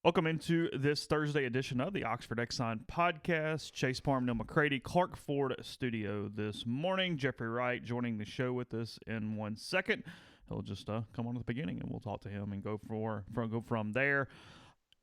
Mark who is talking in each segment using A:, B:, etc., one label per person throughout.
A: Welcome into this Thursday edition of the Oxford Exxon Podcast. Chase Parham and Neal McCready, Clark Ford studio this morning. Jeffrey Wright joining the show with us in 1 second. He'll just come on at the beginning, and we'll talk to him and go from there.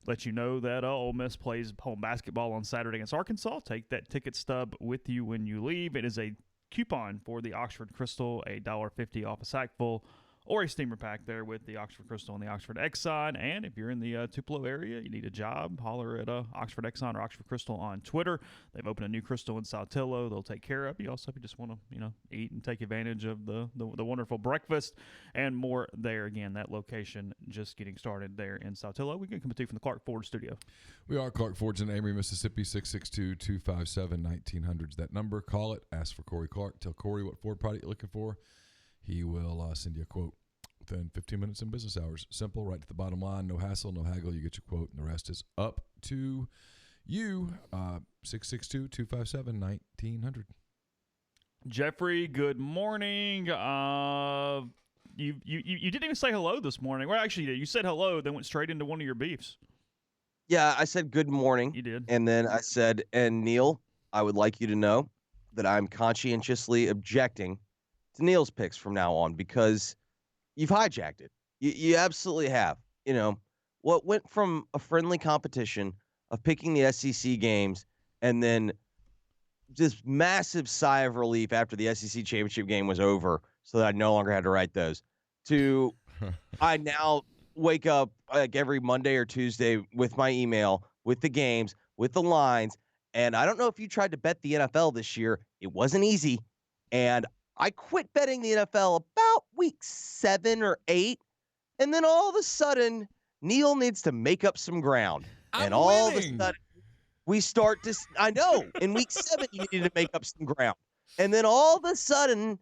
A: Let you know that Ole Miss plays home basketball on Saturday against Arkansas. Take that ticket stub with you when you leave. It is a coupon for the Oxford Crystal, $1.50 off a sackful, or a steamer pack there with the Oxford Crystal and the Oxford Exxon. And if you're in the Tupelo area, you need a job, holler at Oxford Exxon or Oxford Crystal on Twitter. They've opened a new Crystal in Saltillo. They'll take care of you. Also, if you just want to, eat and take advantage of the wonderful breakfast and more there. Again, that location just getting started there in Saltillo. We can come to you from the Clark Ford studio.
B: We are Clark Ford's in Amory, Mississippi, 662-257-1900 is that number. Call it. Ask for Corey Clark. Tell Corey what Ford product you're looking for. He will send you a quote within 15 minutes in business hours. Simple, right to the bottom line. No hassle, no haggle. You get your quote, and the rest is up to you. 662-257-1900.
A: Jeffrey, good morning. You didn't even say hello this morning. Well, actually, you said hello, then went straight into one of your beefs.
C: Yeah, I said good morning.
A: You did.
C: And then I said, and Neal, I would like you to know that I'm conscientiously objecting to Neal's picks from now on because you've hijacked it. You absolutely have. What went from a friendly competition of picking the SEC games and then this massive sigh of relief after the SEC championship game was over so that I no longer had to write those to I now wake up like every Monday or Tuesday with my email, with the games, with the lines. And I don't know if you tried to bet the NFL this year. It wasn't easy. And I quit betting the NFL about week 7 or 8. And then all of a sudden, Neal needs to make up some ground.
B: I'm
C: all
B: winning.
C: Of a sudden, we start to, I know, in week 7, you need to make up some ground. And then all of a sudden,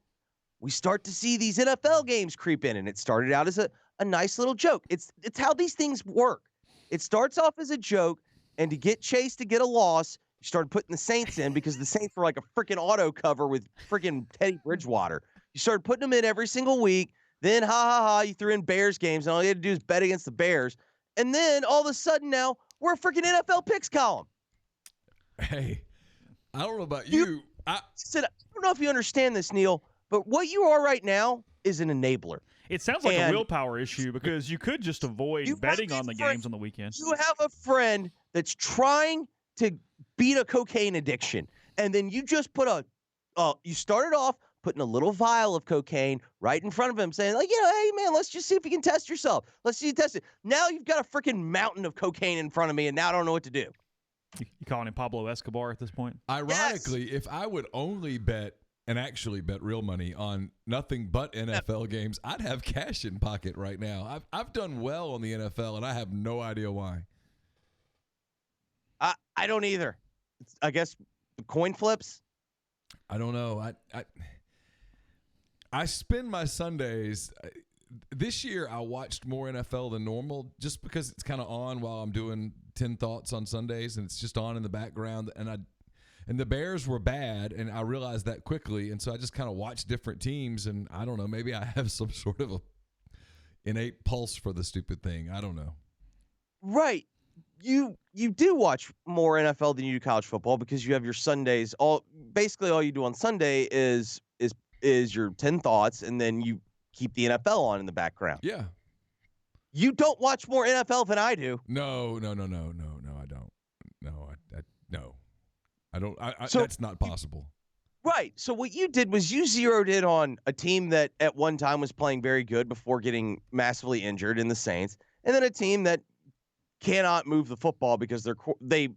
C: we start to see these NFL games creep in. And it started out as a nice little joke. It's how these things work. It starts off as a joke, and to get Chase to get a loss, you started putting the Saints in because the Saints were like a freaking auto cover with freaking Teddy Bridgewater. You started putting them in every single week. Then, you threw in Bears games, and all you had to do is bet against the Bears. And then, all of a sudden now, we're a freaking NFL picks column.
B: Hey, I don't know about you.
C: I don't know if you understand this, Neal, but what you are right now is an enabler.
A: It sounds like a willpower issue because you could just avoid betting on the games on the weekend.
C: You have a friend that's trying to beat a cocaine addiction, and then you just put you started off putting a little vial of cocaine right in front of him saying, like, hey, man, let's just see if you can test yourself. Let's see you test it. Now you've got a freaking mountain of cocaine in front of me, and now I don't know what to do.
A: You calling him Pablo Escobar at this point?
B: Ironically, if I would only bet and actually bet real money on nothing but NFL games, I'd have cash in pocket right now. I've done well on the NFL, and I have no idea why.
C: I don't either. I guess coin flips.
B: I don't know. I spend my Sundays. This year, I watched more NFL than normal just because it's kind of on while I'm doing 10 Thoughts on Sundays, and it's just on in the background. And the Bears were bad, and I realized that quickly. And so I just kind of watched different teams, and I don't know. Maybe I have some sort of a innate pulse for the stupid thing. I don't know. Right.
C: You do watch more NFL than you do college football because you have your Sundays. Basically all you do on Sunday is your 10 Thoughts, and then you keep the NFL on in the background.
B: Yeah.
C: You don't watch more NFL than I do.
B: No, I don't. No. I don't.
C: So
B: that's not possible.
C: Right. So what you did was you zeroed in on a team that at one time was playing very good before getting massively injured in the Saints, and then a team that cannot move the football because they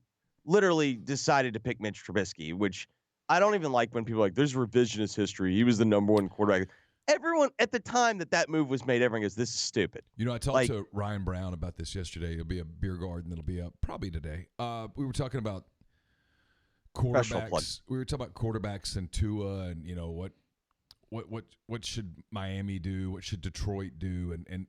C: literally decided to pick Mitch Trubisky, which I don't even like when people are like, there's revisionist history. He was the number one quarterback. Everyone at the time that move was made, everyone goes, this is stupid.
B: I talked to Ryan Brown about this yesterday. It'll be a beer garden that'll be up probably today. We were talking about quarterbacks. We were talking about quarterbacks and Tua and what should Miami do? What should Detroit do? And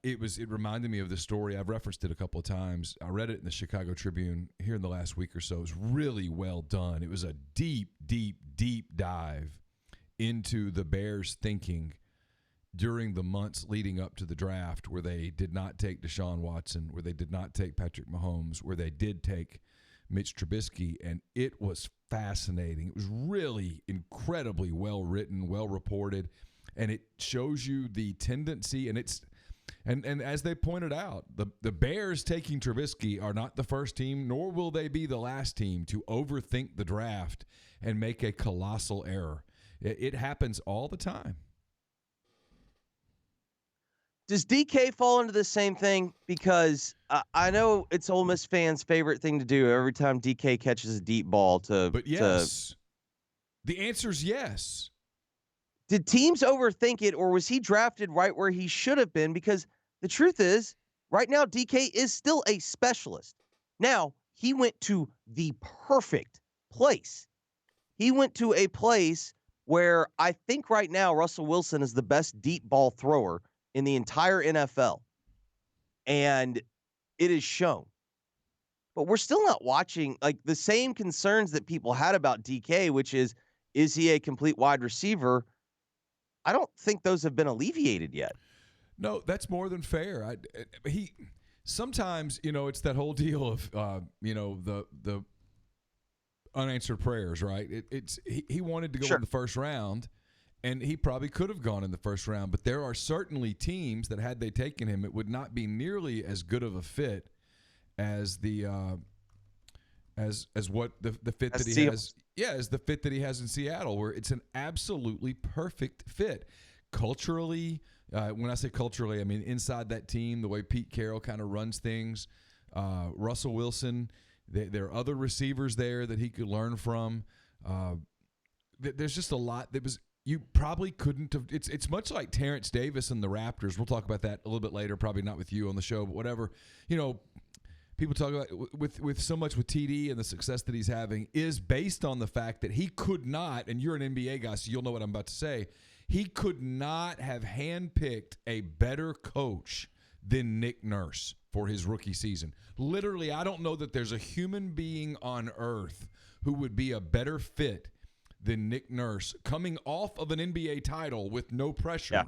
B: it reminded me of the story. I've referenced it a couple of times. I read it in the Chicago Tribune here in the last week or so. It was really well done. It was a deep, deep, deep dive into the Bears' thinking during the months leading up to the draft where they did not take Deshaun Watson, where they did not take Patrick Mahomes, where they did take Mitch Trubisky, and it was fascinating. It was really incredibly well written, well reported, and it shows you the tendency, and it's and as they pointed out, the Bears taking Trubisky are not the first team, nor will they be the last team to overthink the draft and make a colossal error. It happens all the time.
C: Does DK fall into the same thing? Because I know it's Ole Miss fans' favorite thing to do every time DK catches a deep ball to.
B: But yes, the answer is yes.
C: Did teams overthink it, or was he drafted right where he should have been? Because the truth is, right now, DK is still a specialist. Now, he went to the perfect place. He went to a place where I think right now Russell Wilson is the best deep ball thrower in the entire NFL. And it is shown. But we're still not watching like the same concerns that people had about DK, which is he a complete wide receiver? I don't think those have been alleviated yet.
B: No, that's more than fair. He sometimes, it's that whole deal of, the unanswered prayers, right? He wanted to go in the first round, and he probably could have gone in the first round. But there are certainly teams that had they taken him, it would not be nearly as good of a fit as the as what the fit that he has. Yeah, as the fit that he has in Seattle, where it's an absolutely perfect fit culturally. When I say culturally, I mean inside that team, the way Pete Carroll kind of runs things. Russell Wilson, there are other receivers there that he could learn from. There's just a lot that was you probably couldn't have. It's much like Terrence Davis and the Raptors. We'll talk about that a little bit later, probably not with you on the show, but whatever. People talk about with so much with TD and the success that he's having is based on the fact that he could not, and you're an NBA guy, so you'll know what I'm about to say, he could not have handpicked a better coach than Nick Nurse for his rookie season. Literally, I don't know that there's a human being on earth who would be a better fit than Nick Nurse coming off of an NBA title with no pressure.
C: Yeah.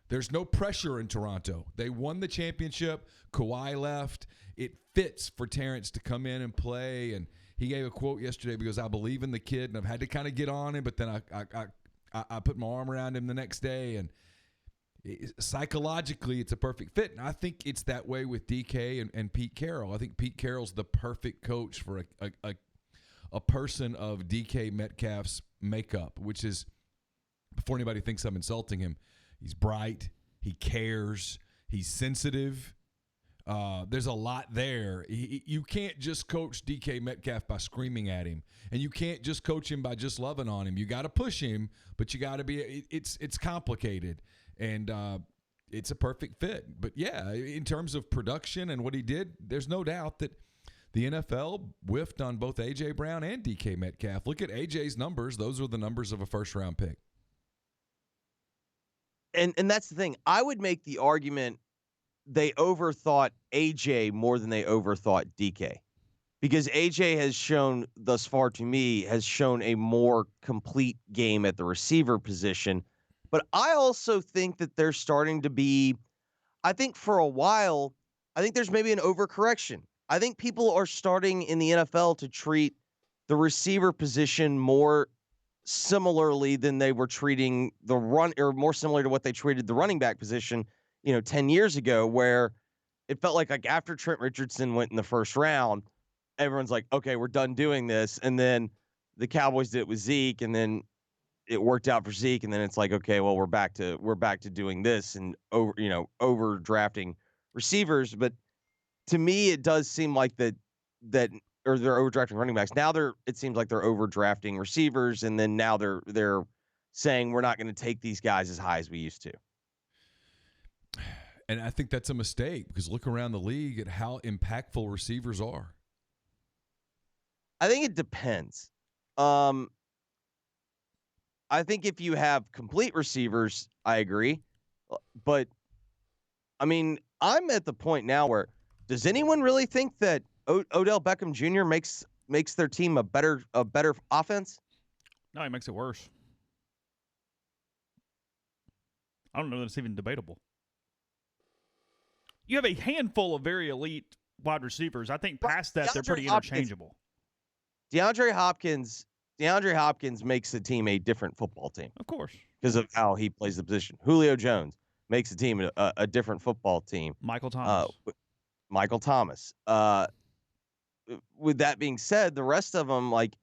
B: There's no pressure in Toronto. They won the championship. Kawhi left. It fits for Terrence to come in and play. And he gave a quote yesterday because I believe in the kid, and I've had to kind of get on him, but then I put my arm around him the next day, and psychologically it's a perfect fit. And I think it's that way with DK and Pete Carroll. I think Pete Carroll's the perfect coach for a person of DK Metcalf's makeup, which is, before anybody thinks I'm insulting him, he's bright, he cares, he's sensitive. There's a lot there. You can't just coach DK Metcalf by screaming at him, and you can't just coach him by just loving on him. You got to push him, but you got to be. It's complicated, and it's a perfect fit. But yeah, in terms of production and what he did, there's no doubt that the NFL whiffed on both A.J. Brown and DK Metcalf. Look at A.J.'s numbers; those are the numbers of a first-round pick.
C: And that's the thing. I would make the argument they overthought AJ more than they overthought DK, because AJ has shown thus far, to me, has shown a more complete game at the receiver position. But I also think that there's starting to be, I think for a while, I think there's maybe an overcorrection. I think people are starting in the NFL to treat the receiver position more similarly than they were treating the run, or more similar to what they treated the running back position 10 years ago, where it felt like after Trent Richardson went in the first round, everyone's like, okay, we're done doing this. And then the Cowboys did it with Zeke, and then it worked out for Zeke. And then it's like, okay, well, we're back to doing this and over drafting receivers. But to me, it does seem like that or they're overdrafting running backs. Now it seems like they're overdrafting receivers. And then now they're saying we're not going to take these guys as high as we used to.
B: And I think that's a mistake, because look around the league at how impactful receivers are.
C: I think it depends. I think if you have complete receivers, I agree. But, I mean, I'm at the point now where, does anyone really think that Odell Beckham Jr. makes their team a better offense?
A: No, he makes it worse. I don't know that it's even debatable. You have a handful of very elite wide receivers. I think past that, they're pretty interchangeable.
C: DeAndre Hopkins makes the team a different football team.
A: Of course.
C: Because of how he plays the position. Julio Jones makes the team a different football team.
A: Michael Thomas.
C: With that being said, the rest of them, like,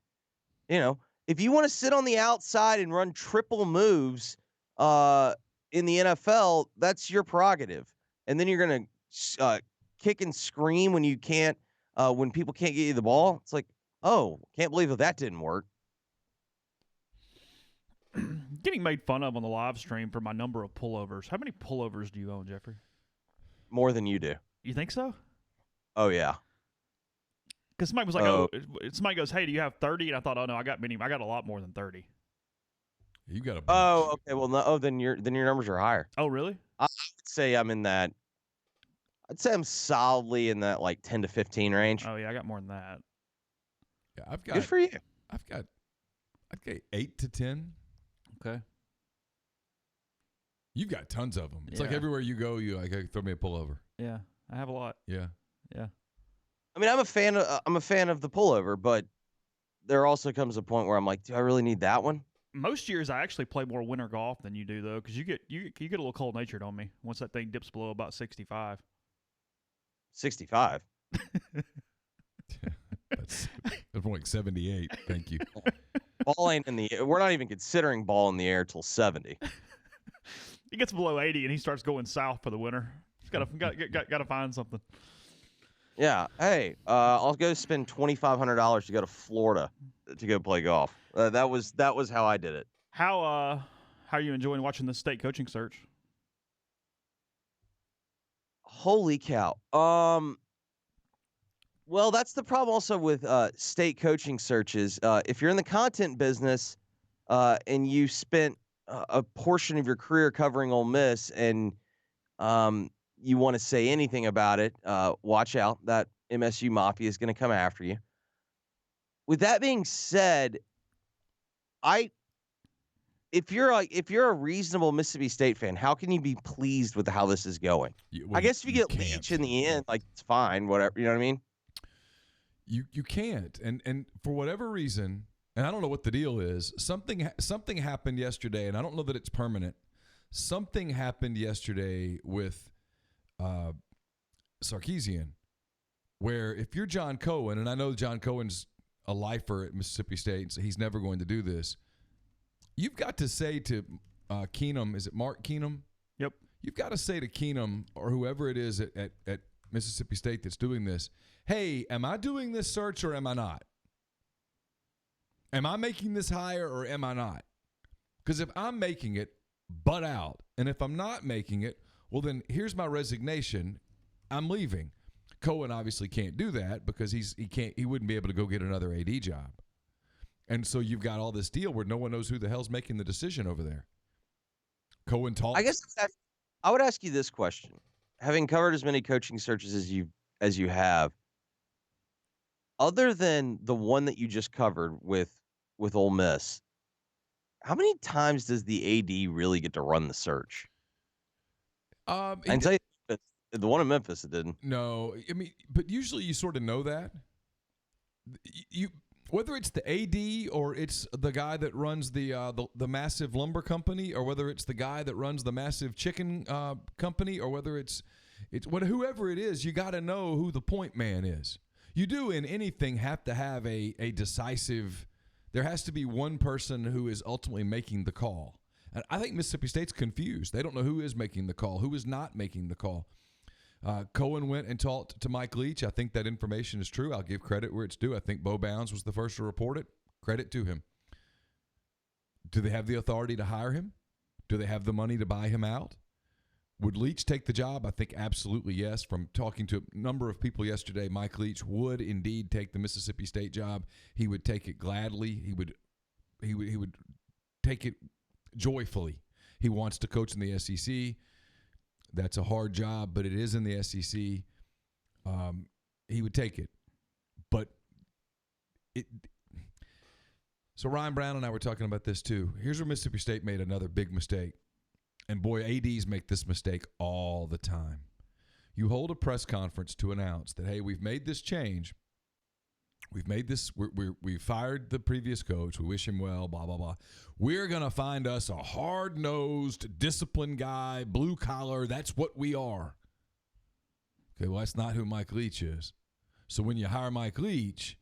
C: if you want to sit on the outside and run triple moves in the NFL, that's your prerogative. And then you're going to kick and scream when you can't, when people can't get you the ball. It's like, oh, can't believe that didn't work.
A: Getting made fun of on the live stream for my number of pullovers. How many pullovers do you own, Jeffrey?
C: More than you do.
A: You think so?
C: Oh, yeah.
A: Because somebody was like, somebody goes, hey, do you have 30? And I thought, oh, no, I got a lot more than 30.
B: You got a bunch.
C: Oh, okay. Well, no, then your numbers are higher.
A: Oh, really?
C: I would say I'd say I'm solidly in that like 10 to 15 range.
A: Oh, yeah, I got more than that.
B: Yeah, I've got.
C: Good for you.
B: I've got 8 to 10.
A: Okay.
B: You've got tons of them. It's
A: Yeah.
B: like everywhere you go, you like, hey, throw me a pullover.
A: Yeah, I have a lot.
B: Yeah.
A: Yeah.
C: I mean, I'm a fan of the pullover, but there also comes a point where I'm like, do I really need that one?
A: Most years I actually play more winter golf than you do, though, because you get a little cold natured on me once that thing dips below about 65.
C: 65.
B: That's more like 78. Thank you.
C: Ball ain't in the air. We're not even considering ball in the air till 70.
A: He gets below 80 and he starts going south for the winter. He's got to find something.
C: Yeah. Hey, I'll go spend $2,500 to go to Florida to go play golf. That was how I did it.
A: How are you enjoying watching this state coaching search?
C: Holy cow. Well, that's the problem also with state coaching searches. If you're in the content business and you spent a portion of your career covering Ole Miss and you want to say anything about it, watch out. That MSU Mafia is going to come after you. With that being said, if you're a reasonable Mississippi State fan, how can you be pleased with how this is going? I guess if you get Leach in the end, like, it's fine, whatever. You know what I mean?
B: You can't, and for whatever reason, and I don't know what the deal is. Something happened yesterday, and I don't know that it's permanent. Something happened yesterday with Sarkisian, where if you're John Cohen, and I know John Cohen's a lifer at Mississippi State, so he's never going to do this. You've got to say to Keenum, is it Mark Keenum?
A: Yep.
B: You've got to say to Keenum or whoever it is at Mississippi State that's doing this, hey, am I doing this search or am I not? Am I making this hire or am I not? Because if I'm making it, butt out. And if I'm not making it, well, then here's my resignation. I'm leaving. Cohen obviously can't do that because he wouldn't be able to go get another AD job. And so you've got all this deal where no one knows who the hell's making the decision over there. Cohen talks.
C: I guess I would ask you this question. Having covered as many coaching searches as you have, other than the one that you just covered with Ole Miss, how many times does the AD really get to run the search? I can tell you, the one in Memphis, it didn't.
B: No, I mean, but usually you sort of know that. Whether it's the AD or it's the guy that runs the massive lumber company, or whether it's the guy that runs the massive chicken company, or whether it's whoever it is, you got to know who the point man is. You do in anything have to have a decisive. There has to be one person who is ultimately making the call. And I think Mississippi State's confused. They don't know who is making the call, who is not making the call. Cohen went and talked to Mike Leach. I think that information is true. I'll give credit where it's due. I think Bo Bounds was the first to report it. Credit to him. Do they have the authority to hire him? Do they have the money to buy him out? Would Leach take the job? I think absolutely yes. From talking to a number of people yesterday, Mike Leach would indeed take the Mississippi State job. He would take it gladly. He would take it joyfully. He wants to coach in the SEC. That's a hard job, but it is in the SEC. He would take it. But so Ryan Brown and I were talking about this too. Here's where Mississippi State made another big mistake. And boy, ADs make this mistake all the time. You hold a press conference to announce that, hey, we've made this change. We've made this, we fired the previous coach. We wish him well, blah, blah, blah. We're going to find us a hard-nosed, disciplined guy, blue collar. That's what we are. Okay, well, that's not who Mike Leach is. So when you hire Mike Leach,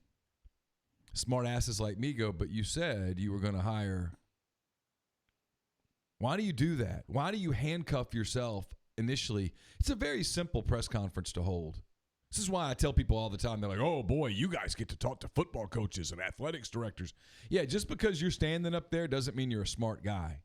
B: smart asses like me go, but you said you were going to hire. Why do you do that? Why do you handcuff yourself initially? It's a very simple press conference to hold. This is why I tell people all the time, they're like, oh, boy, you guys get to talk to football coaches and athletics directors. Yeah, just because you're standing up there doesn't mean you're a smart guy.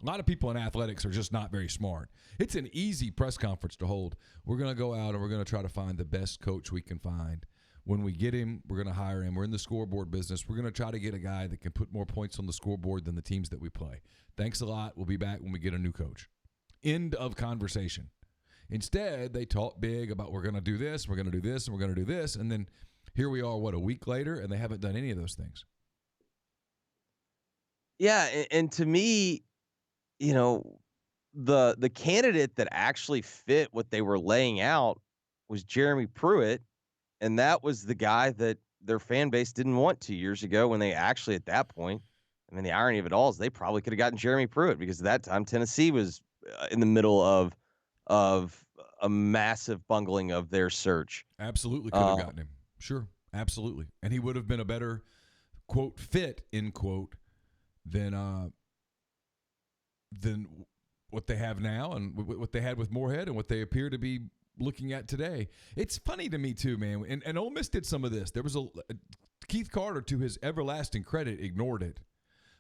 B: A lot of people in athletics are just not very smart. It's an easy press conference to hold. We're going to go out and we're going to try to find the best coach we can find. When we get him, we're going to hire him. We're in the scoreboard business. We're going to try to get a guy that can put more points on the scoreboard than the teams that we play. Thanks a lot. We'll be back when we get a new coach. End of conversation. Instead, they talk big about we're going to do this, we're going to do this, and we're going to do this. And then here we are, a week later, and they haven't done any of those things.
C: Yeah, and to me, the candidate that actually fit what they were laying out was Jeremy Pruitt. And that was the guy that their fan base didn't want 2 years ago when they actually, at that point, I mean, the irony of it all is they probably could have gotten Jeremy Pruitt because at that time Tennessee was in the middle of a massive bungling of their search.
B: Absolutely could have gotten him. Sure, absolutely. And he would have been a better, quote, fit, end quote, than what they have now and what they had with Moorhead and what they appear to be looking at today. It's funny to me too, man. And Ole Miss did some of this. There was Keith Carter, to his everlasting credit, ignored it.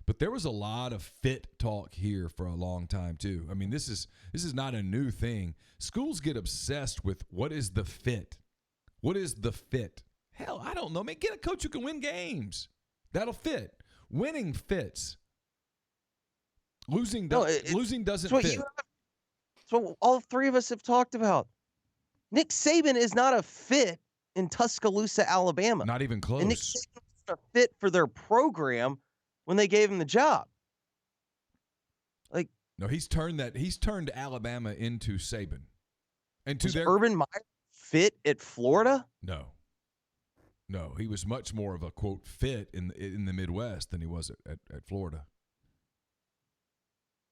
B: But there was a lot of fit talk here for a long time too. I mean, this is not a new thing. Schools get obsessed with what is the fit. What is the fit? Hell, I don't know, man. Get a coach who can win games. That'll fit. Winning fits. Losing doesn't fit.
C: So all three of us have talked about. Nick Saban is not a fit in Tuscaloosa, Alabama.
B: Not even close.
C: And Nick Saban was a fit for their program when they gave him the job. Like,
B: no, he's turned Alabama into Saban. And to their
C: Urban Meyer fit at Florida?
B: No, he was much more of a quote fit in the Midwest than he was at Florida.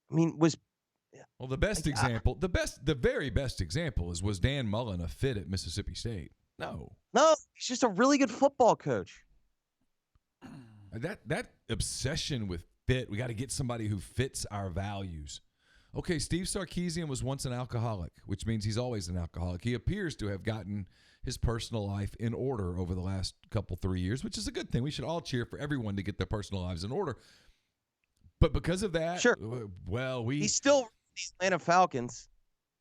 C: I mean,
B: well, the very best example was Dan Mullen a fit at Mississippi State? No,
C: he's just a really good football coach.
B: That obsession with fit, we got to get somebody who fits our values. Okay, Steve Sarkisian was once an alcoholic, which means he's always an alcoholic. He appears to have gotten his personal life in order over the last 3 years, which is a good thing. We should all cheer for everyone to get their personal lives in order. But because of that,
C: sure.
B: Well,
C: he's still the Atlanta Falcons.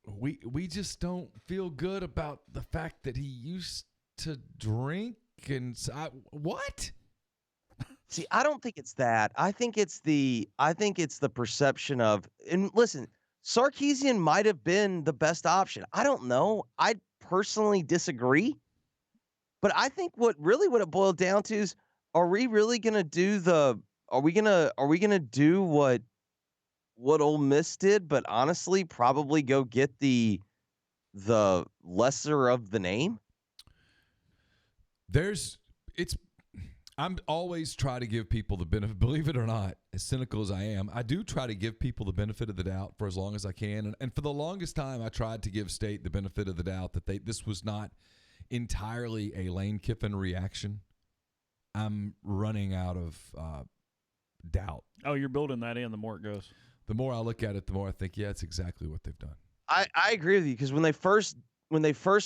B: We just don't feel good about the fact that he used to drink and what?
C: See, I don't think it's that. I think it's the perception of, and listen, Sarkisian might have been the best option. I don't know. I personally disagree. But I think what it boiled down to is, are we really going to do what Ole Miss did, but honestly probably go get the lesser of the name?
B: I'm always try to give people the benefit, believe it or not, as cynical as I am, I do try to give people the benefit of the doubt for as long as I can. And for the longest time, I tried to give State the benefit of the doubt that this was not entirely a Lane Kiffin reaction. I'm running out of doubt.
A: Oh, you're building that in the more it goes.
B: The more I look at it, the more I think, yeah, it's exactly what they've done.
C: I agree with you, because when they first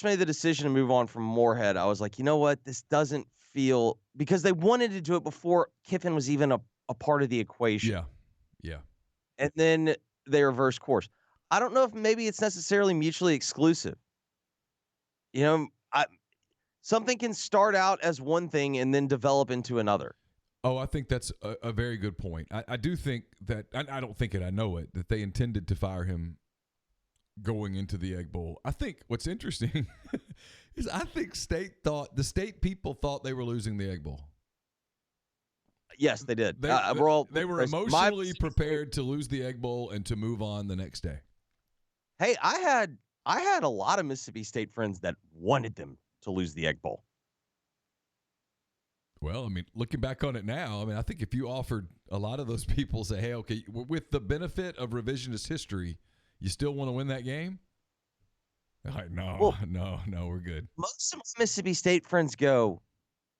C: made the decision to move on from Moorhead, I was like, you know what? This doesn't feel, because they wanted to do it before Kiffin was even a part of the equation.
B: Yeah.
C: And then they reversed course. I don't know if maybe it's necessarily mutually exclusive. Something can start out as one thing and then develop into another.
B: Oh, I think that's a very good point. I do think that, I don't think it, I know it, that they intended to fire him going into the Egg Bowl. I think what's interesting is I think the state people thought they were losing the Egg Bowl.
C: Yes, they did.
B: They were emotionally prepared to lose the Egg Bowl and to move on the next day.
C: Hey, I had a lot of Mississippi State friends that wanted them to lose the Egg Bowl.
B: Well, I mean, looking back on it now, I mean, I think if you offered a lot of those people say, hey, okay, with the benefit of revisionist history, you still want to win that game? They're like, no, we're good.
C: Most of my Mississippi State friends go,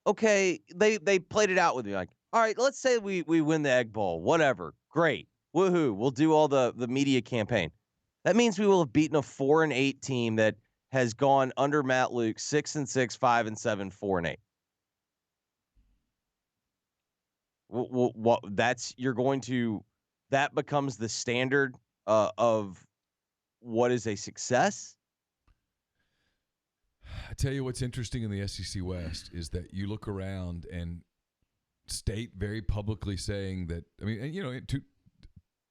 C: okay, they played it out with me. Like, all right, let's say we win the Egg Bowl, whatever. Great. Woohoo. We'll do all the media campaign. That means we will have beaten a 4-8 team that has gone under Matt Luke 6-6, 5-7, 4-8. What that becomes the standard of what is a success?
B: I tell you what's interesting in the SEC West is that you look around and State very publicly saying that, I mean, and, you know,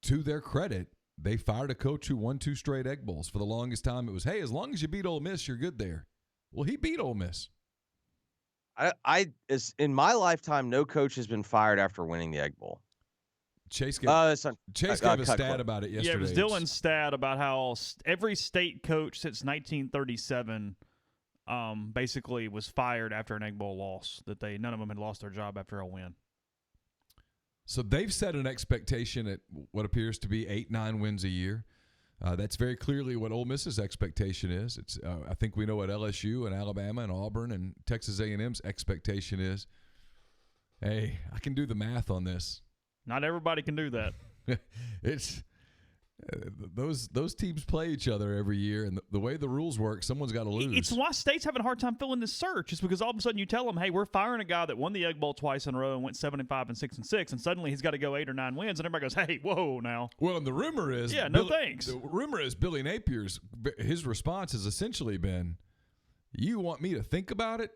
B: to their credit, they fired a coach who won 2 straight Egg Bowls. For the longest time, it was, hey, as long as you beat Ole Miss, you're good there. Well, he beat Ole Miss.
C: In my lifetime, no coach has been fired after winning the Egg Bowl.
B: Chase gave a stat about it yesterday.
A: Yeah, it was Dylan's stat about how every State coach since 1937 basically was fired after an Egg Bowl loss. None of them had lost their job after a win.
B: So they've set an expectation at what appears to be 8-9 wins a year. That's very clearly what Ole Miss's expectation is. It's I think we know what LSU and Alabama and Auburn and Texas A&M's expectation is. Hey, I can do the math on this.
A: Not everybody can do that.
B: It's those teams play each other every year, and the way the rules work, someone's got to lose.
A: It's why State's having a hard time filling this search. It's because all of a sudden you tell them, hey, we're firing a guy that won the Egg Bowl twice in a row and went 7-5 and 6-6, and suddenly he's got to go 8 or 9 wins, and everybody goes, hey, whoa, now.
B: Well, and the rumor is,
A: thanks.
B: The rumor is Billy Napier's response has essentially been, you want me to think about it?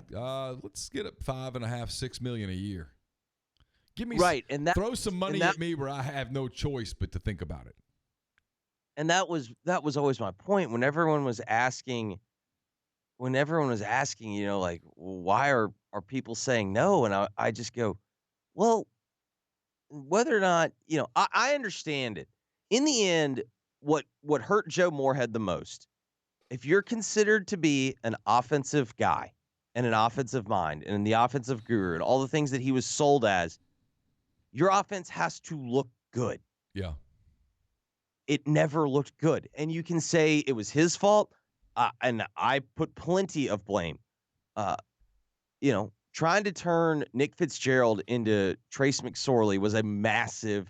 B: Let's get it $5.5, $6 million a year. Give me throw some money at me where I have no choice but to think about it.
C: And that was always my point. When everyone was asking, you know, like, why are people saying no? And I just go, well, whether or not, you know, I understand it. In the end, what hurt Joe Moorhead the most, if you're considered to be an offensive guy and an offensive mind and the offensive guru and all the things that he was sold as, your offense has to look good.
B: Yeah.
C: It never looked good. And you can say it was his fault, and I put plenty of blame. You know, trying to turn Nick Fitzgerald into Trace McSorley was a massive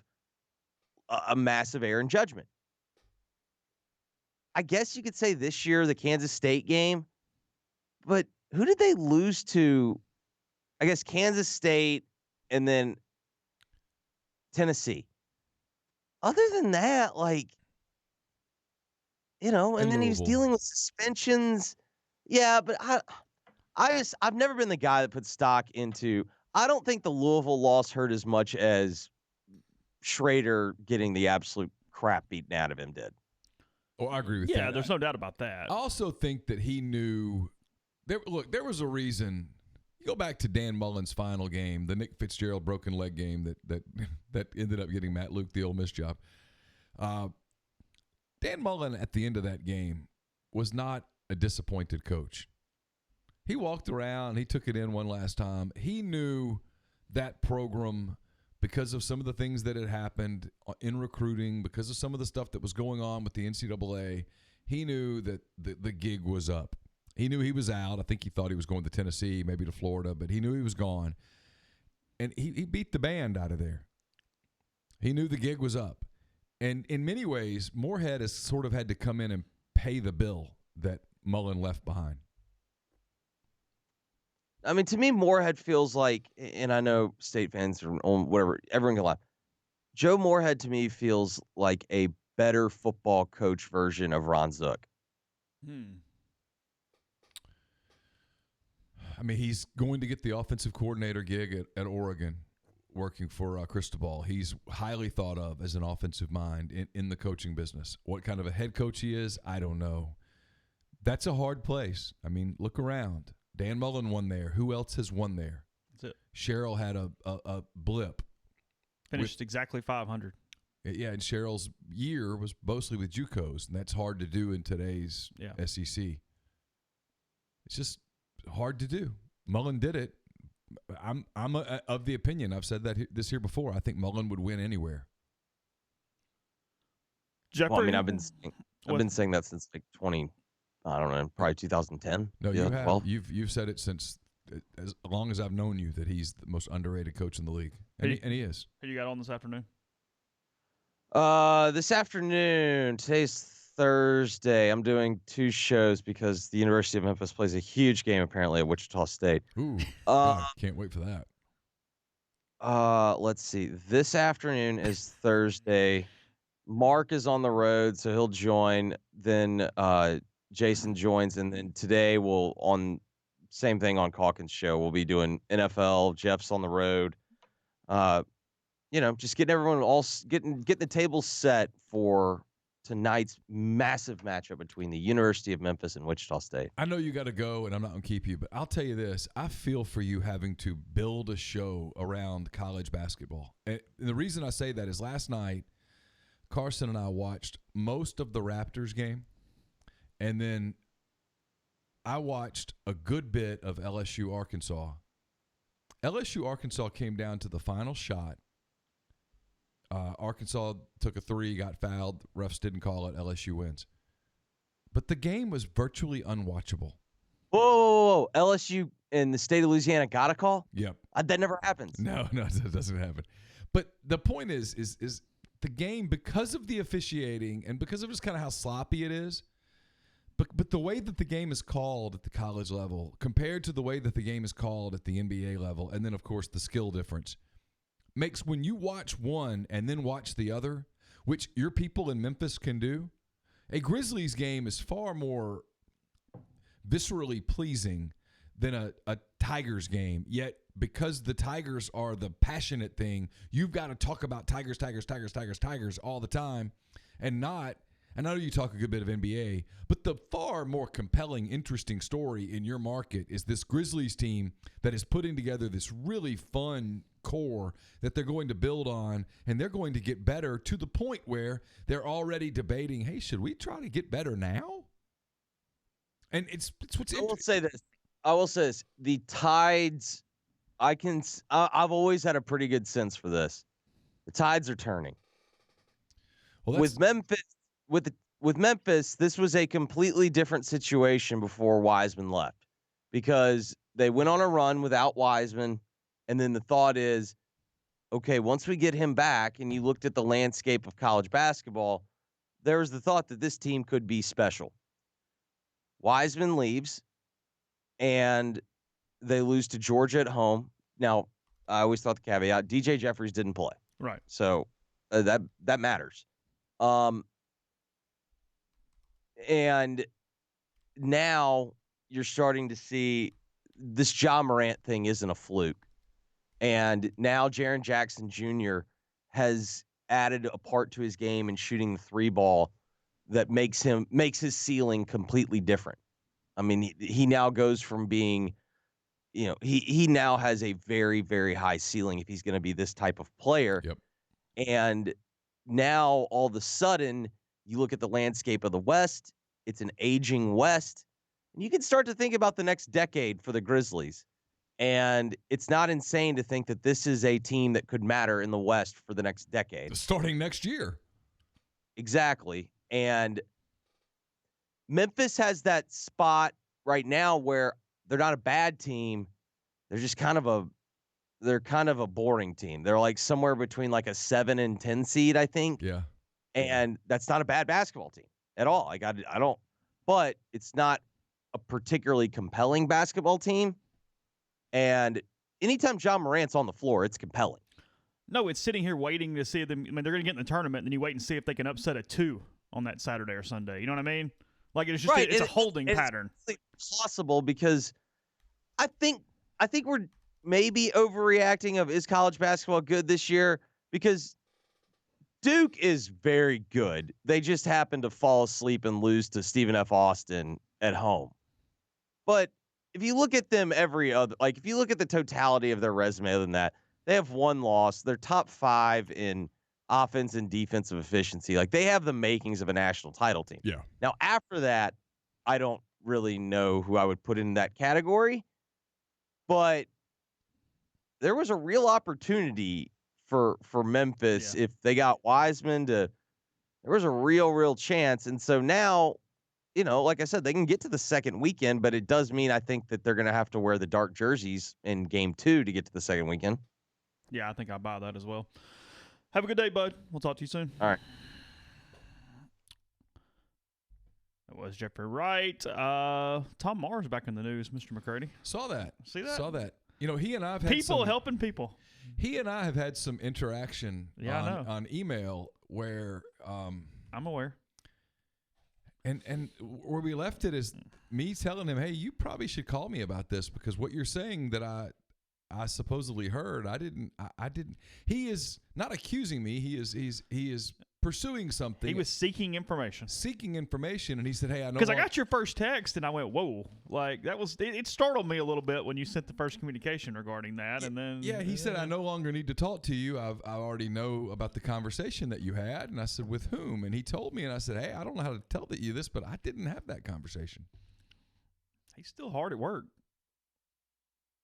C: error in judgment. I guess you could say this year, the Kansas State game, but who did they lose to? I guess Kansas State and then Tennessee. Other than that, like, you know, and then he's dealing with suspensions. Yeah, but I've never been the guy that puts stock into. I don't think the Louisville loss hurt as much as Schrader getting the absolute crap beaten out of him did.
B: Oh, I agree with that.
A: Yeah, there's no doubt about that.
B: I also think that he knew. There was a reason. You go back to Dan Mullen's final game, the Nick Fitzgerald broken leg game that ended up getting Matt Luke the Ole Miss job. Dan Mullen at the end of that game was not a disappointed coach. He walked around, he took it in one last time. He knew that program, because of some of the things that had happened in recruiting, because of some of the stuff that was going on with the NCAA, he knew that the gig was up. He knew he was out. I think he thought he was going to Tennessee, maybe to Florida, but he knew he was gone. And he beat the band out of there. He knew the gig was up. And in many ways, Moorhead has sort of had to come in and pay the bill that Mullen left behind.
C: I mean, to me, Moorhead feels like, and I know State fans or whatever, everyone can laugh. Joe Moorhead to me feels like a better football coach version of Ron Zook.
B: I mean, he's going to get the offensive coordinator gig at Oregon, working for Cristobal. He's highly thought of as an offensive mind in the coaching business. What kind of a head coach he is, I don't know. That's a hard place. I mean, look around. Dan Mullen won there. Who else has won there?
A: That's it.
B: Cheryl had a blip.
A: Finished exactly 500.
B: Yeah, and Cheryl's year was mostly with JUCOs, and that's hard to do in today's SEC. It's just hard to do. Mullen did it. I'm of the opinion, I've said that this year before, I think Mullen would win anywhere.
A: Jeffrey,
C: Well, I mean, I've been saying that since like I don't know, probably 2010.
B: No,
C: yeah,
B: you have.
C: Well,
B: You've said it since as long as I've known you that he's the most underrated coach in the league, and he is.
A: Who you got on this afternoon?
C: This afternoon, today's Thursday, I'm doing 2 shows because the University of Memphis plays a huge game apparently at Wichita State.
B: Ooh, God, can't wait for that.
C: Let's see. This afternoon is Thursday. Mark is on the road, so he'll join. Then Jason joins, and then today same thing on Calkins' show. We'll be doing NFL. Jeff's on the road. Just getting everyone getting the table set for tonight's massive matchup between the University of Memphis and Wichita State.
B: I know you got to go, and I'm not going to keep you, but I'll tell you this. I feel for you having to build a show around college basketball. And the reason I say that is last night, Carson and I watched most of the Raptors game, and then I watched a good bit of LSU-Arkansas. LSU-Arkansas came down to the final shot. Arkansas took a 3, got fouled. Refs didn't call it. LSU wins. But the game was virtually unwatchable.
C: Whoa. LSU in the state of Louisiana got a call?
B: Yep.
C: That never happens.
B: No, it doesn't happen. But the point is the game, because of the officiating and because of just kind of how sloppy it is, but the way that the game is called at the college level compared to the way that the game is called at the NBA level, and then, of course, the skill difference, makes when you watch one and then watch the other, which your people in Memphis can do, a Grizzlies game is far more viscerally pleasing than a Tigers game. Yet, because the Tigers are the passionate thing, you've got to talk about Tigers all the time and not – and I know you talk a good bit of NBA, but the far more compelling, interesting story in your market is this Grizzlies team that is putting together this really fun core that they're going to build on, and they're going to get better to the point where they're already debating, hey, should we try to get better now? And it's what's
C: I will say this. The Tides, I've always had a pretty good sense for this. The Tides are turning.
B: Well,
C: with Memphis, this was a completely different situation before Wiseman left, because they went on a run without Wiseman, and then the thought is, okay, once we get him back, and you looked at the landscape of college basketball, there was the thought that this team could be special. Wiseman leaves, and they lose to Georgia at home. Now, I always thought the caveat, DJ Jeffries didn't play.
A: Right.
C: So that matters. And now you're starting to see this Ja Morant thing isn't a fluke. And now Jaren Jackson Jr. has added a part to his game in shooting the 3 ball that makes his ceiling completely different. I mean, he now goes from being, he now has a very, very high ceiling if he's going to be this type of player.
B: Yep.
C: And now all of a sudden, you look at the landscape of the West, it's an aging West, and you can start to think about the next decade for the Grizzlies. And it's not insane to think that this is a team that could matter in the West for the next decade.
B: Starting next year.
C: Exactly. And Memphis has that spot right now where they're not a bad team. They're just kind of a boring team. They're like somewhere between like a 7 and 10 seed, I think.
B: Yeah.
C: And that's not a bad basketball team at all. But it's not a particularly compelling basketball team. And anytime Ja Morant's on the floor, it's compelling.
A: No, it's sitting here waiting to see them. I mean, they're going to get in the tournament, and then you wait and see if they can upset a 2 on that Saturday or Sunday. You know what I mean? Like, it's just
C: right.
A: It's a holding pattern.
C: It's possible because I think we're maybe overreacting of, is college basketball good this year? Because Duke is very good. They just happen to fall asleep and lose to Stephen F. Austin at home. But if you look at them if you look at the totality of their resume other than that, they have one loss. They're top 5 in offense and defensive efficiency. Like, they have the makings of a national title team.
B: Yeah.
C: Now, after that, I don't really know who I would put in that category, but there was a real opportunity for Memphis if they got Wiseman to. There was a real chance, and so now, like I said, they can get to the second weekend, but it does mean I think that they're going to have to wear the dark jerseys in Game 2 to get to the second weekend.
A: Yeah, I think I'll buy that as well. Have a good day, bud. We'll talk to you soon.
C: All right.
A: It was Jeffrey Wright. Tom Mars back in the news, Mr. McCready.
B: Saw that.
A: See that?
B: Saw that. He and I have had
A: people helping people.
B: He and I have had some interaction on email where
A: I'm aware.
B: And where we left it is me telling him, hey, you probably should call me about this, because what you're saying that I supposedly heard, I didn't. He is not accusing me. He is pursuing something.
A: He was seeking information.
B: And he said, hey, I know.
A: Because I got your first text, and I went, whoa. Like, that was, it startled me a little bit when you sent the first communication regarding that. And then.
B: Yeah, he said, I no longer need to talk to you. I already know about the conversation that you had. And I said, with whom? And he told me, and I said, hey, I don't know how to tell you this, but I didn't have that conversation.
A: He's still hard at work.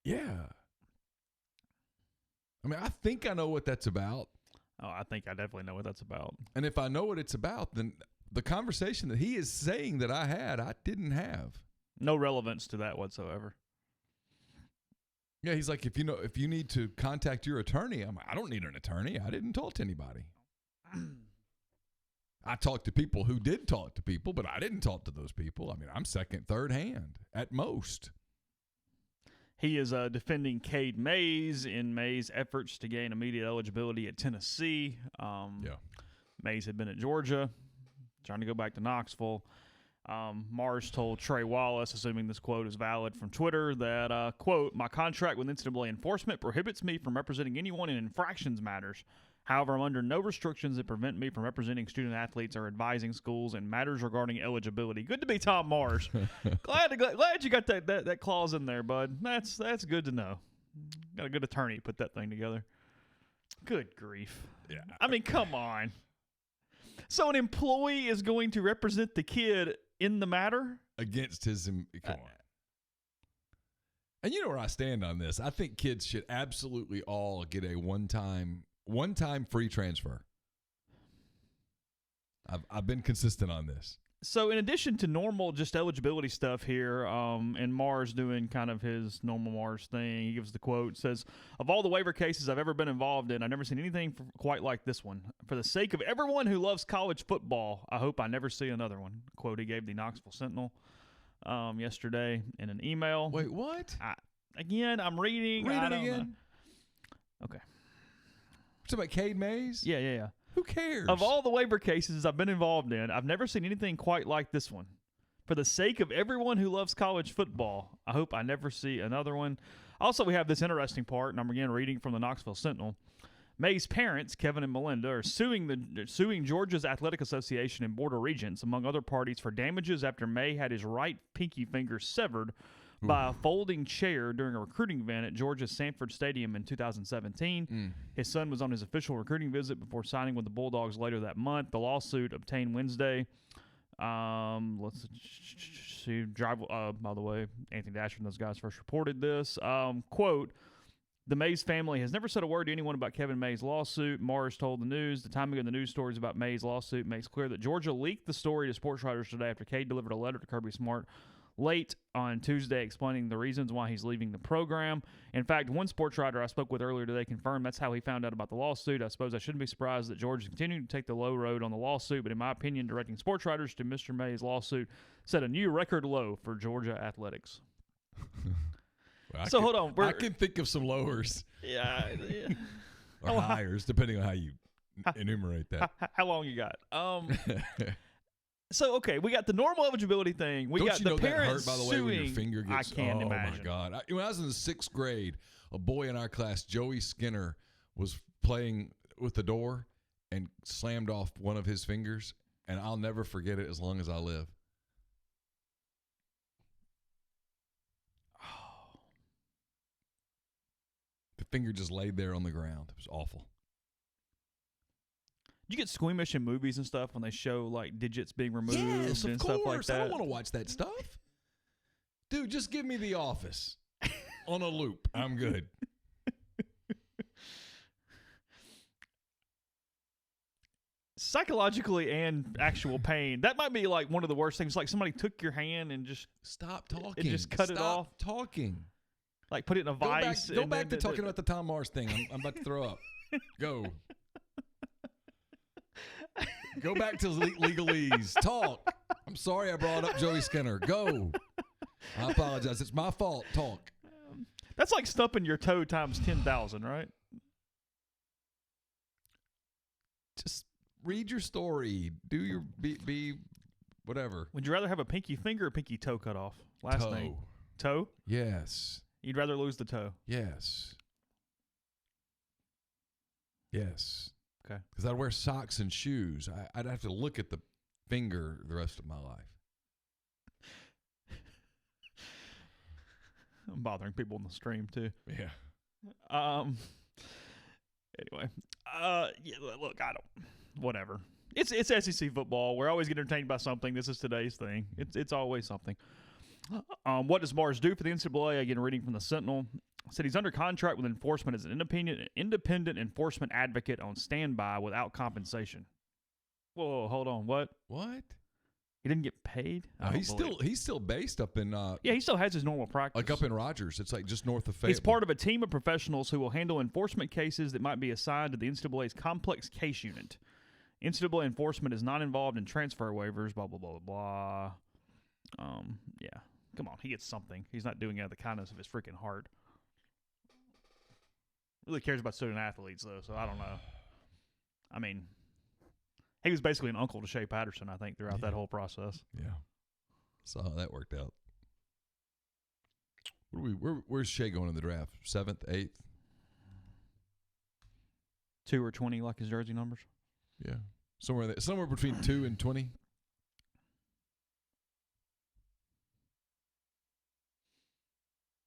B: Yeah. I mean, I think I know what that's about.
A: Oh, I think I definitely know what that's about.
B: And if I know what it's about, then the conversation that he is saying that I had, I didn't have.
A: No relevance to that whatsoever.
B: Yeah, he's like, if you need to contact your attorney, I'm like, I don't need an attorney. I didn't talk to anybody. I talked to people who did talk to people, but I didn't talk to those people. I mean, I'm second, third hand at most.
A: He is defending Cade Mays in Mays' efforts to gain immediate eligibility at Tennessee. Mays had been at Georgia, trying to go back to Knoxville. Mars told Trey Wallace, assuming this quote is valid from Twitter, that, quote, my contract with NCAA enforcement prohibits me from representing anyone in infractions matters. However, I'm under no restrictions that prevent me from representing student athletes or advising schools in matters regarding eligibility. Good to be Tom Mars. glad you got that clause in there, bud. That's good to know. Got a good attorney to put that thing together. Good grief.
B: Yeah.
A: I mean, come on. So an employee is going to represent the kid in the matter?
B: Against his... Come on. And you know where I stand on this. I think kids should absolutely all get a one-time free transfer. I've been consistent on this.
A: So in addition to normal just eligibility stuff here, and Mars doing kind of his normal Mars thing, he gives the quote, says, of all the waiver cases I've ever been involved in, I've never seen anything quite like this one. For the sake of everyone who loves college football, I hope I never see another one. Quote he gave the Knoxville Sentinel yesterday in an email.
B: Wait, what?
A: I'm reading.
B: Read it again.
A: Okay.
B: Talking about Cade Mays?
A: Yeah.
B: Who cares?
A: Of all the waiver cases I've been involved in, I've never seen anything quite like this one. For the sake of everyone who loves college football, I hope I never see another one. Also, we have this interesting part, and I'm again reading from the Knoxville Sentinel. May's parents, Kevin and Melinda, are suing Georgia's Athletic Association and Board of Regents, among other parties, for damages after May had his right pinky finger severed by a folding chair during a recruiting event at Georgia's Sanford Stadium in 2017. His son was on his official recruiting visit before signing with the Bulldogs later that month. The lawsuit obtained Wednesday. Let's see. By the way, Anthony Dasher and those guys first reported this. Quote, the Mays family has never said a word to anyone about Kevin Mays' lawsuit. Mars told the news. The timing of the news stories about Mays' lawsuit makes clear that Georgia leaked the story to sports writers today after Cade delivered a letter to Kirby Smart late on Tuesday explaining the reasons why he's leaving the program. In fact, one sports writer I spoke with earlier today confirmed that's how he found out about the lawsuit. I suppose I shouldn't be surprised that George is continuing to take the low road on the lawsuit, but in my opinion, directing sports writers to Mr. May's lawsuit set a new record low for Georgia athletics. Hold on.
B: I can think of some lowers.
A: Yeah.
B: Or hires, depending on how you enumerate that.
A: How long you got? So, okay, we got the normal eligibility thing. We got the parents
B: that hurt, by the way, when your finger gets...
A: I can't imagine.
B: Oh, my God. When I was in the 6th grade, a boy in our class, Joey Skinner, was playing with the door and slammed off one of his fingers, and I'll never forget it as long as I live. finger just laid there on the ground. It was awful.
A: You get squeamish in movies and stuff when they show like digits being removed
B: Yes,
A: and
B: of
A: stuff like
B: course.
A: that.
B: I don't want to watch that stuff. Dude, just give me The Office on a loop. I'm good.
A: Psychologically and actual pain, that might be like one of the worst things. Like somebody took your hand and just
B: Stop talking.
A: and just cut it off.
B: Stop talking.
A: Like put it in a vice.
B: Go back to talking about the Tom Mars thing. I'm about to throw up. Go. Go back to legalese. Talk. I'm sorry I brought up Joey Skinner. Go. I apologize. It's my fault. Talk.
A: That's like stumping your toe times 10,000, right?
B: Just read your story. Do your be whatever.
A: Would you rather have a pinky finger or pinky toe cut off? Last
B: Toe.
A: name. Toe?
B: Yes.
A: You'd rather lose the toe.
B: Yes. Yes.
A: Okay.
B: Because I'd wear socks and shoes. I'd have to look at the finger the rest of my life.
A: I'm bothering people in the stream too.
B: Yeah.
A: Anyway, yeah, look, I don't. Whatever. It's SEC football. We're always getting entertained by something. This is today's thing. It's always something. What does Mars do for the NCAA? Again, reading from the Sentinel. Said he's under contract with enforcement as an independent enforcement advocate on standby without compensation. Whoa, hold on. What?
B: What?
A: He didn't get paid?
B: No, he's still based up in
A: Yeah, he still has his normal practice.
B: like up in Rogers. It's like just north of Fayetteville.
A: He's part of a team of professionals who will handle enforcement cases that might be assigned to the NCAA's complex case unit. NCAA enforcement is not involved in transfer waivers, blah, blah, blah, blah, blah. Yeah. Come on, he gets something. He's not doing it out of the kindness of his freaking heart. Really cares about student athletes, though, so I don't know. I mean, he was basically an uncle to Shea Patterson, I think, throughout that whole process.
B: Yeah. Saw how that worked out. Where's Shea going in the draft? 7th, 8th?
A: 2 or 20, like his jersey numbers.
B: Yeah. Somewhere between 2 and 20.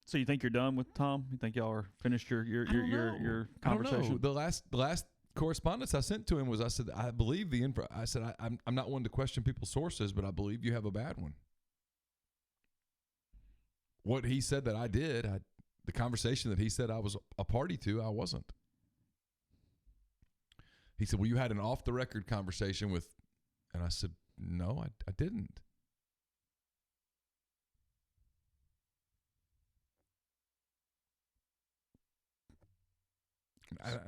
A: So you think you're done with Tom? You think y'all are finished your conversation?
B: I don't know. The last correspondence I sent to him was, I said, I believe the info. I said, I'm not one to question people's sources, but I believe you have a bad one. What he said that I did, the conversation that he said I was a party to, I wasn't. He said, well, you had an off-the-record conversation with, and I said, no, I didn't.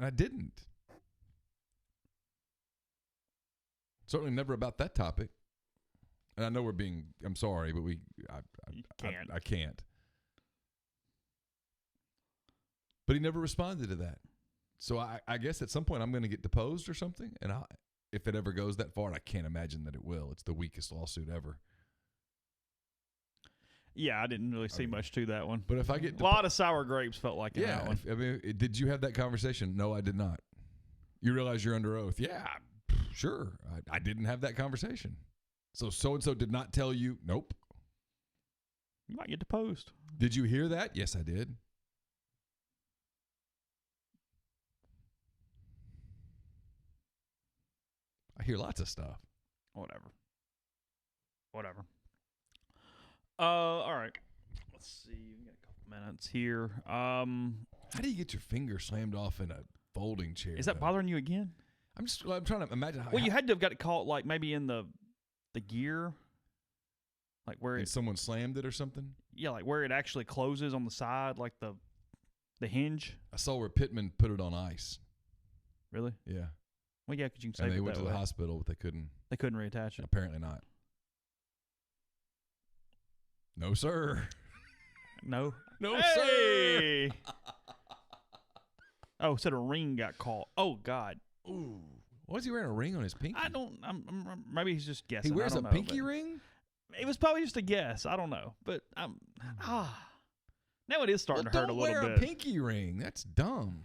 B: I didn't. Certainly never about that topic. And I know I'm sorry, but I can't. But he never responded to that. So I guess at some point I'm going to get deposed or something. And if it ever goes that far, and I can't imagine that it will. It's the weakest lawsuit ever.
A: Yeah, I didn't really see much to that one.
B: But if I get
A: a lot of sour grapes, felt like in that one.
B: Did you have that conversation? No, I did not. You realize you're under oath? Yeah, sure. I didn't have that conversation. So and so did not tell you? Nope.
A: You might get deposed.
B: Did you hear that? Yes, I did. I hear lots of stuff.
A: Whatever. All right. Let's see. We got a couple minutes here.
B: How do you get your finger slammed off in a folding chair?
A: Is that bothering you again?
B: I'm trying to imagine how.
A: Well, you had to have got it caught, like maybe in the gear, like where
B: someone slammed it or something.
A: Yeah, like where it actually closes on the side, like the hinge.
B: I saw where Pittman put it on ice.
A: Really?
B: Yeah.
A: Well, yeah, because you can save
B: and
A: it
B: they went
A: that
B: to
A: way.
B: the hospital, but they couldn't.
A: They couldn't reattach it.
B: Apparently not. No, sir.
A: No.
B: No,
A: hey! Sir. Oh, said a ring got caught. Oh, God.
B: Ooh. Why is he wearing a ring on his pinky?
A: Maybe he's just guessing.
B: He wears a pinky ring?
A: It was probably just a guess. I don't know. But now it is starting to hurt a little bit.
B: Don't wear a pinky ring. That's dumb.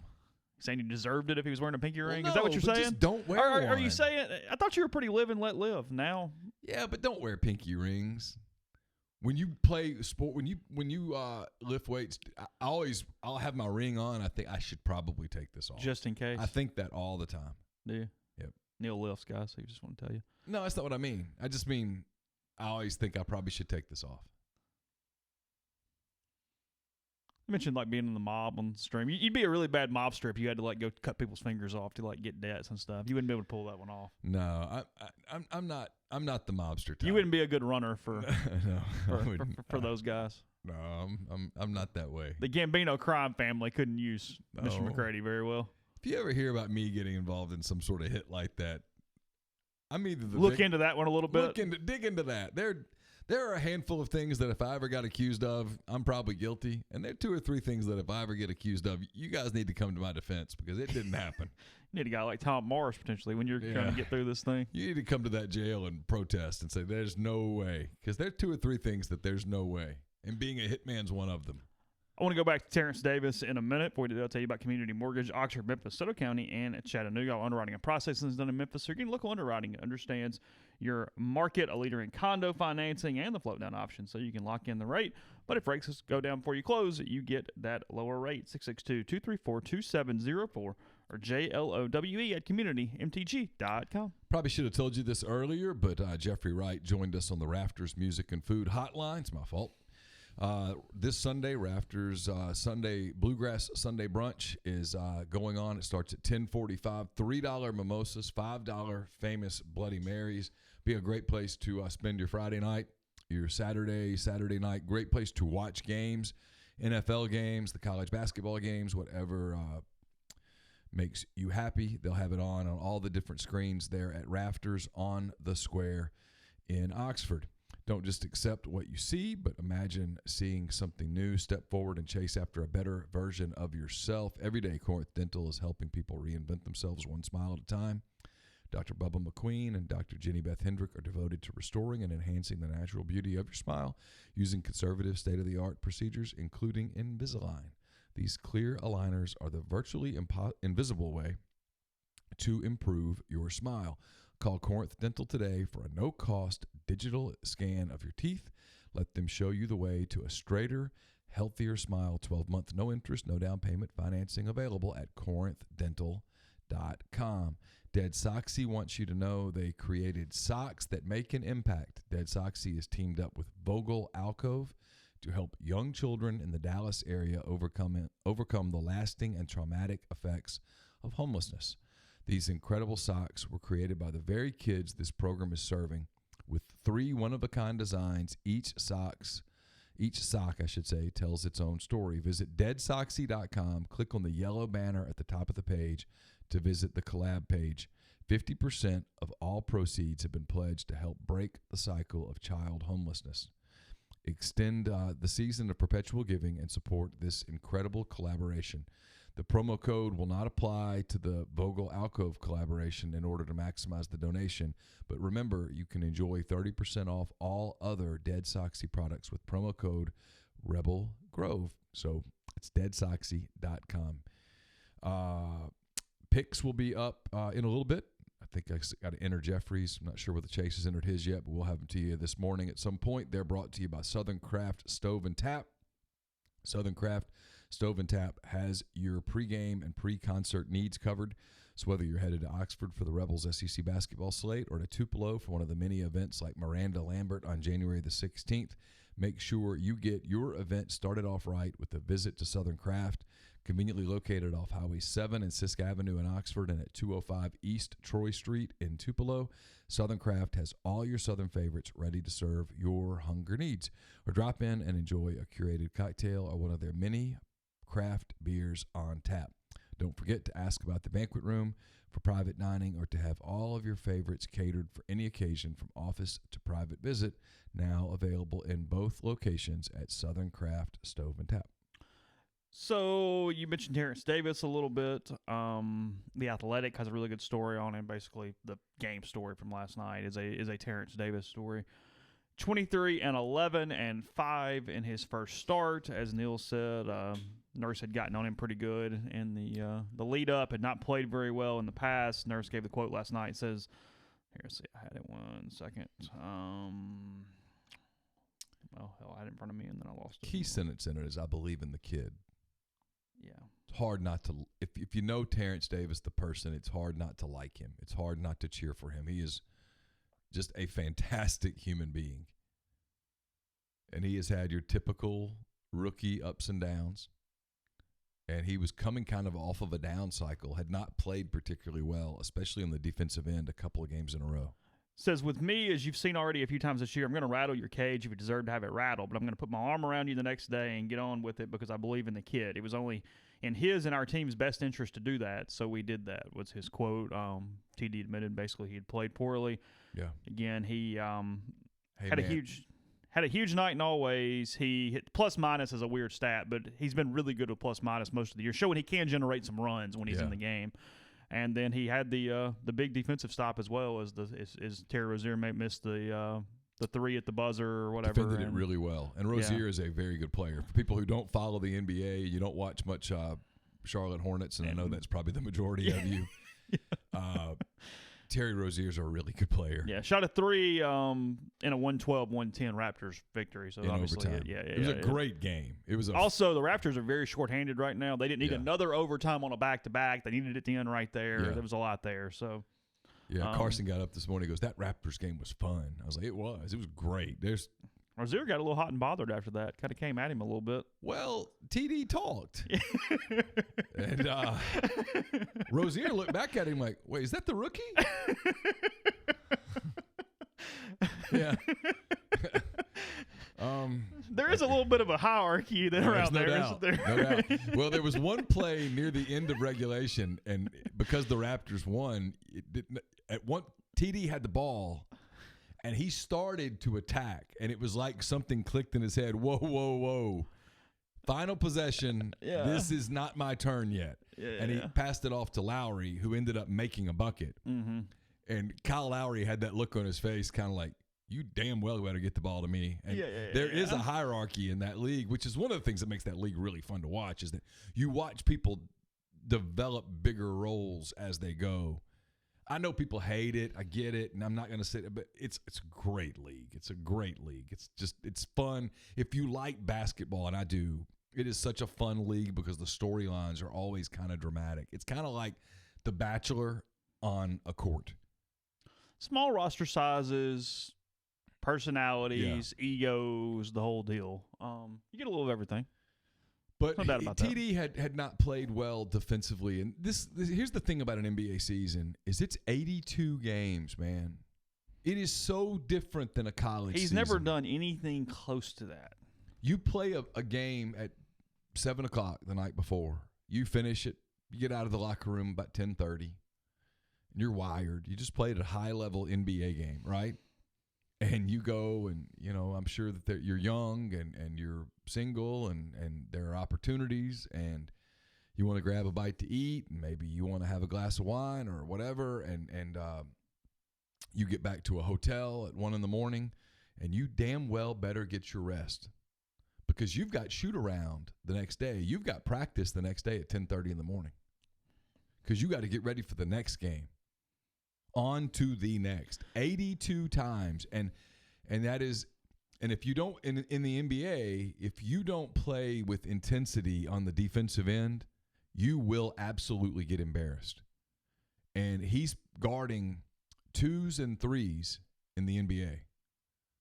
A: Saying he deserved it if he was wearing a pinky ring?
B: No,
A: is that what you're saying?
B: Just don't wear one.
A: Are you saying? I thought you were pretty live and let live. Now,
B: yeah, but don't wear pinky rings. When you play sport, when you lift weights, I'll have my ring on. I think I should probably take this off
A: just in case.
B: I think that all the time.
A: Do you?
B: Yep.
A: Neil lifts, guys. So he just want to tell you.
B: No, that's not what I mean. I just mean I always think I probably should take this off.
A: You mentioned like being in the mob on the stream. You'd be a really bad mobster if you had to like go cut people's fingers off to like get debts and stuff. You wouldn't be able to pull that one off.
B: No, I'm not the mobster type.
A: You wouldn't be a good runner for
B: no,
A: for those guys.
B: No, I'm not that way.
A: The Gambino crime family couldn't use Mr.
B: No.
A: McCready very well.
B: If you ever hear about me getting involved in some sort of hit like that, I'm either the
A: look into that one a little bit.
B: Dig into that. There are a handful of things that if I ever got accused of, I'm probably guilty. And there are 2 or 3 things that if I ever get accused of, you guys need to come to my defense because it didn't happen.
A: You need a guy like Tom Morris potentially when you're trying to get through this thing.
B: You need to come to that jail and protest and say there's no way. Because there are 2 or 3 things that there's no way. And being a hitman's one of them.
A: I want to go back to Terrence Davis in a minute. Before we do, I'll tell you about Community Mortgage, Oxford, Memphis, Soto County, and Chattanooga. All underwriting and processing is done in Memphis. So you're getting local underwriting that understands your market, a leader in condo financing and the float down option, so you can lock in the rate. But if rates go down before you close, you get that lower rate. 662-234-2704 or JLOWE at communitymtg.com.
B: Probably should have told you this earlier, but Jeffrey Wright joined us on the Rafters Music and Food Hotline. It's my fault. This Sunday, Rafters Sunday Bluegrass Sunday Brunch is going on. It starts at 10:45. $3 mimosas, $5 famous Bloody Marys. Be a great place to spend your Friday night, your Saturday night. Great place to watch games, NFL games, the college basketball games, whatever makes you happy. They'll have it on all the different screens there at Rafters on the Square in Oxford. Don't just accept what you see, but imagine seeing something new. Step forward and chase after a better version of yourself. Every day, Corinth Dental is helping people reinvent themselves one smile at a time. Dr. Bubba McQueen and Dr. Jenny Beth Hendrick are devoted to restoring and enhancing the natural beauty of your smile using conservative, state-of-the-art procedures, including Invisalign. These clear aligners are the virtually invisible way to improve your smile. Call Corinth Dental today for a no-cost digital scan of your teeth. Let them show you the way to a straighter, healthier smile. 12-month, no interest, no down payment financing available at corinthdental.com. Dead Soxy wants you to know they created socks that make an impact. Dead Soxy is teamed up with Vogel Alcove to help young children in the Dallas area overcome the lasting and traumatic effects of homelessness. These incredible socks were created by the very kids this program is serving with 3 one-of-a-kind designs. Each sock, tells its own story. Visit deadsoxy.com. Click on the yellow banner at the top of the page to visit the collab page. 50% of all proceeds have been pledged to help break the cycle of child homelessness. Extend the season of perpetual giving and support this incredible collaboration. The promo code will not apply to the Vogel Alcove collaboration in order to maximize the donation, but remember, you can enjoy 30% off all other Dead Soxy products with promo code Rebel Grove. So it's deadsoxy.com. Picks will be up in a little bit. I think I got to enter Jeffrey's. I'm not sure whether Chase has entered his yet, but we'll have them to you this morning at some point. They're brought to you by Southern Craft Stove and Tap. Southern Craft Stove and Tap has your pregame and pre-concert needs covered. So whether you're headed to Oxford for the Rebels SEC basketball slate or to Tupelo for one of the many events like Miranda Lambert on January the 16th, make sure you get your event started off right with a visit to Southern Craft, conveniently located off Highway 7 and Sisk Avenue in Oxford and at 205 East Troy Street in Tupelo. Southern Craft has all your Southern favorites ready to serve your hunger needs. Or drop in and enjoy a curated cocktail or one of their many craft beers on tap. Don't forget to ask about the banquet room for private dining or to have all of your favorites catered for any occasion from office to private visit, now available in both locations at Southern Craft Stove and Tap.
A: So you mentioned Terrence Davis a little bit. The Athletic has a really good story on him. Basically, the game story from last night is a Terrence Davis story. 23-11-5 in his first start. As Neil said, Nurse had gotten on him pretty good in the lead up, had not played very well in the past. Nurse gave the quote last night. It says, here, see, I had it 1 second. Well, hell, I had it in front of me, and then I lost it.
B: Key sentence in it is, I believe in the kid.
A: Yeah.
B: It's hard not to – if you know Terrence Davis, the person, it's hard not to like him. It's hard not to cheer for him. He is just a fantastic human being. And he has had your typical rookie ups and downs. And he was coming kind of off of a down cycle, had not played particularly well, especially on the defensive end a couple of games in a row.
A: Says, with me, as you've seen already a few times this year, I'm going to rattle your cage if you deserve to have it rattled, but I'm going to put my arm around you the next day and get on with it because I believe in the kid. It was only in his and our team's best interest to do that, so we did that, was his quote. TD admitted basically he had played poorly.
B: Yeah.
A: Again, he had a huge night in all ways. He hit plus minus is a weird stat, but he's been really good with plus minus most of the year, showing he can generate some runs when he's in the game. And then he had the big defensive stop as well as Terry Rozier missed the three at the buzzer or whatever.
B: Defended it really well. And Rozier is a very good player. For people who don't follow the NBA, you don't watch much Charlotte Hornets, and I know that's probably the majority of you. Terry Rozier's a really good player.
A: Yeah, shot a three in a 112-110 Raptors victory. So
B: in
A: obviously,
B: overtime.
A: it
B: was a great game. It was
A: also the Raptors are very shorthanded right now. They didn't need another overtime on a back-to-back. They needed it to end right there.
B: Yeah.
A: There was a lot there. So
B: Carson got up this morning. He goes, "That Raptors game was fun." I was like, "It was. It was great."
A: Rozier got a little hot and bothered after that. Kind of came at him a little bit.
B: Well, TD talked. And Rozier looked back at him like, "Wait, is that the rookie?" Yeah.
A: There is a little bit of a hierarchy around there, isn't there?
B: No doubt. Well, there was one play near the end of regulation, and because the Raptors won, TD had the ball. And he started to attack, and it was like something clicked in his head. Whoa, whoa, whoa. Final possession.
A: Yeah.
B: This is not my turn yet. And he passed it off to Lowry, who ended up making a bucket.
A: Mm-hmm.
B: And Kyle Lowry had that look on his face, kind of like, you damn well better get the ball to me. And there is a hierarchy in that league, which is one of the things that makes that league really fun to watch, is that you watch people develop bigger roles as they go. I know people hate it. I get it, and I'm not going to say it, but it's a great league. It's a great league. It's fun. If you like basketball, and I do, it is such a fun league because the storylines are always kind of dramatic. It's kind of like The Bachelor on a court.
A: Small roster sizes, personalities, egos, the whole deal. You get a little of everything.
B: But
A: no doubt about
B: TD had not played well defensively. And this here's the thing about an NBA season is it's 82 games, man. It is so different than a college season.
A: He's never done anything close to that.
B: You play a game at 7 o'clock the night before. You finish it. You get out of the locker room about 10:30. And you're wired. You just played a high-level NBA game, right? And you go and, I'm sure that you're young and you're single and there are opportunities and you want to grab a bite to eat and maybe you want to have a glass of wine or whatever and you get back to a hotel at 1 a.m. and you damn well better get your rest because you've got shoot around the next day. You've got practice the next day at 10:30 in the morning because you got to get ready for the next game. On to the next 82 times. And that is, and if you don't, in the NBA, if you don't play with intensity on the defensive end, you will absolutely get embarrassed. And he's guarding 2s and 3s in the NBA.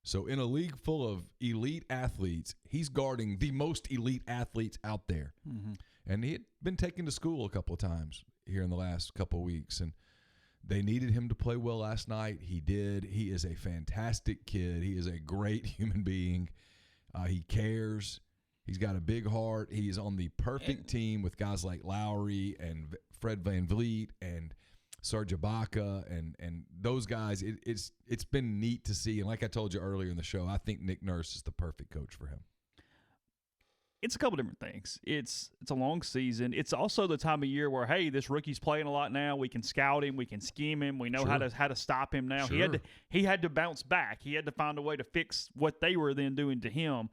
B: So in a league full of elite athletes, he's guarding the most elite athletes out there.
A: Mm-hmm.
B: And he had been taken to school a couple of times here in the last couple of weeks. And they needed him to play well last night. He did. He is a fantastic kid. He is a great human being. He cares. He's got a big heart. He's on the perfect team with guys like Lowry and Fred VanVleet and Serge Ibaka and those guys. It's been neat to see. And like I told you earlier in the show, I think Nick Nurse is the perfect coach for him.
A: It's a couple different things. It's a long season. It's also the time of year where, hey, this rookie's playing a lot now. We can scout him. We can scheme him. We know how to stop him now.
B: Sure.
A: He had to bounce back. He had to find a way to fix what they were then doing to him.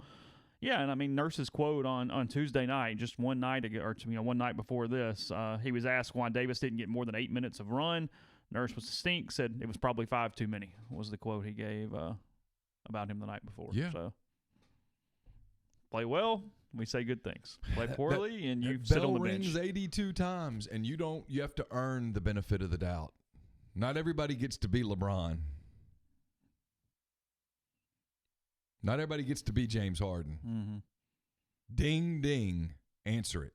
A: Yeah, and I mean Nurse's quote on Tuesday night, just one night ago, or one night before this, he was asked why Davis didn't get more than 8 minutes of run. Nurse was stink. Said it was probably 5 too many. Was the quote he gave about him the night before.
B: Yeah.
A: So. Play well, we say good things. Play poorly, and you
B: that
A: sit
B: bell
A: on the bench.
B: rings 82 times, and you have to earn the benefit of the doubt. Not everybody gets to be LeBron. Not everybody gets to be James Harden.
A: Mm-hmm.
B: Ding, ding. Answer it.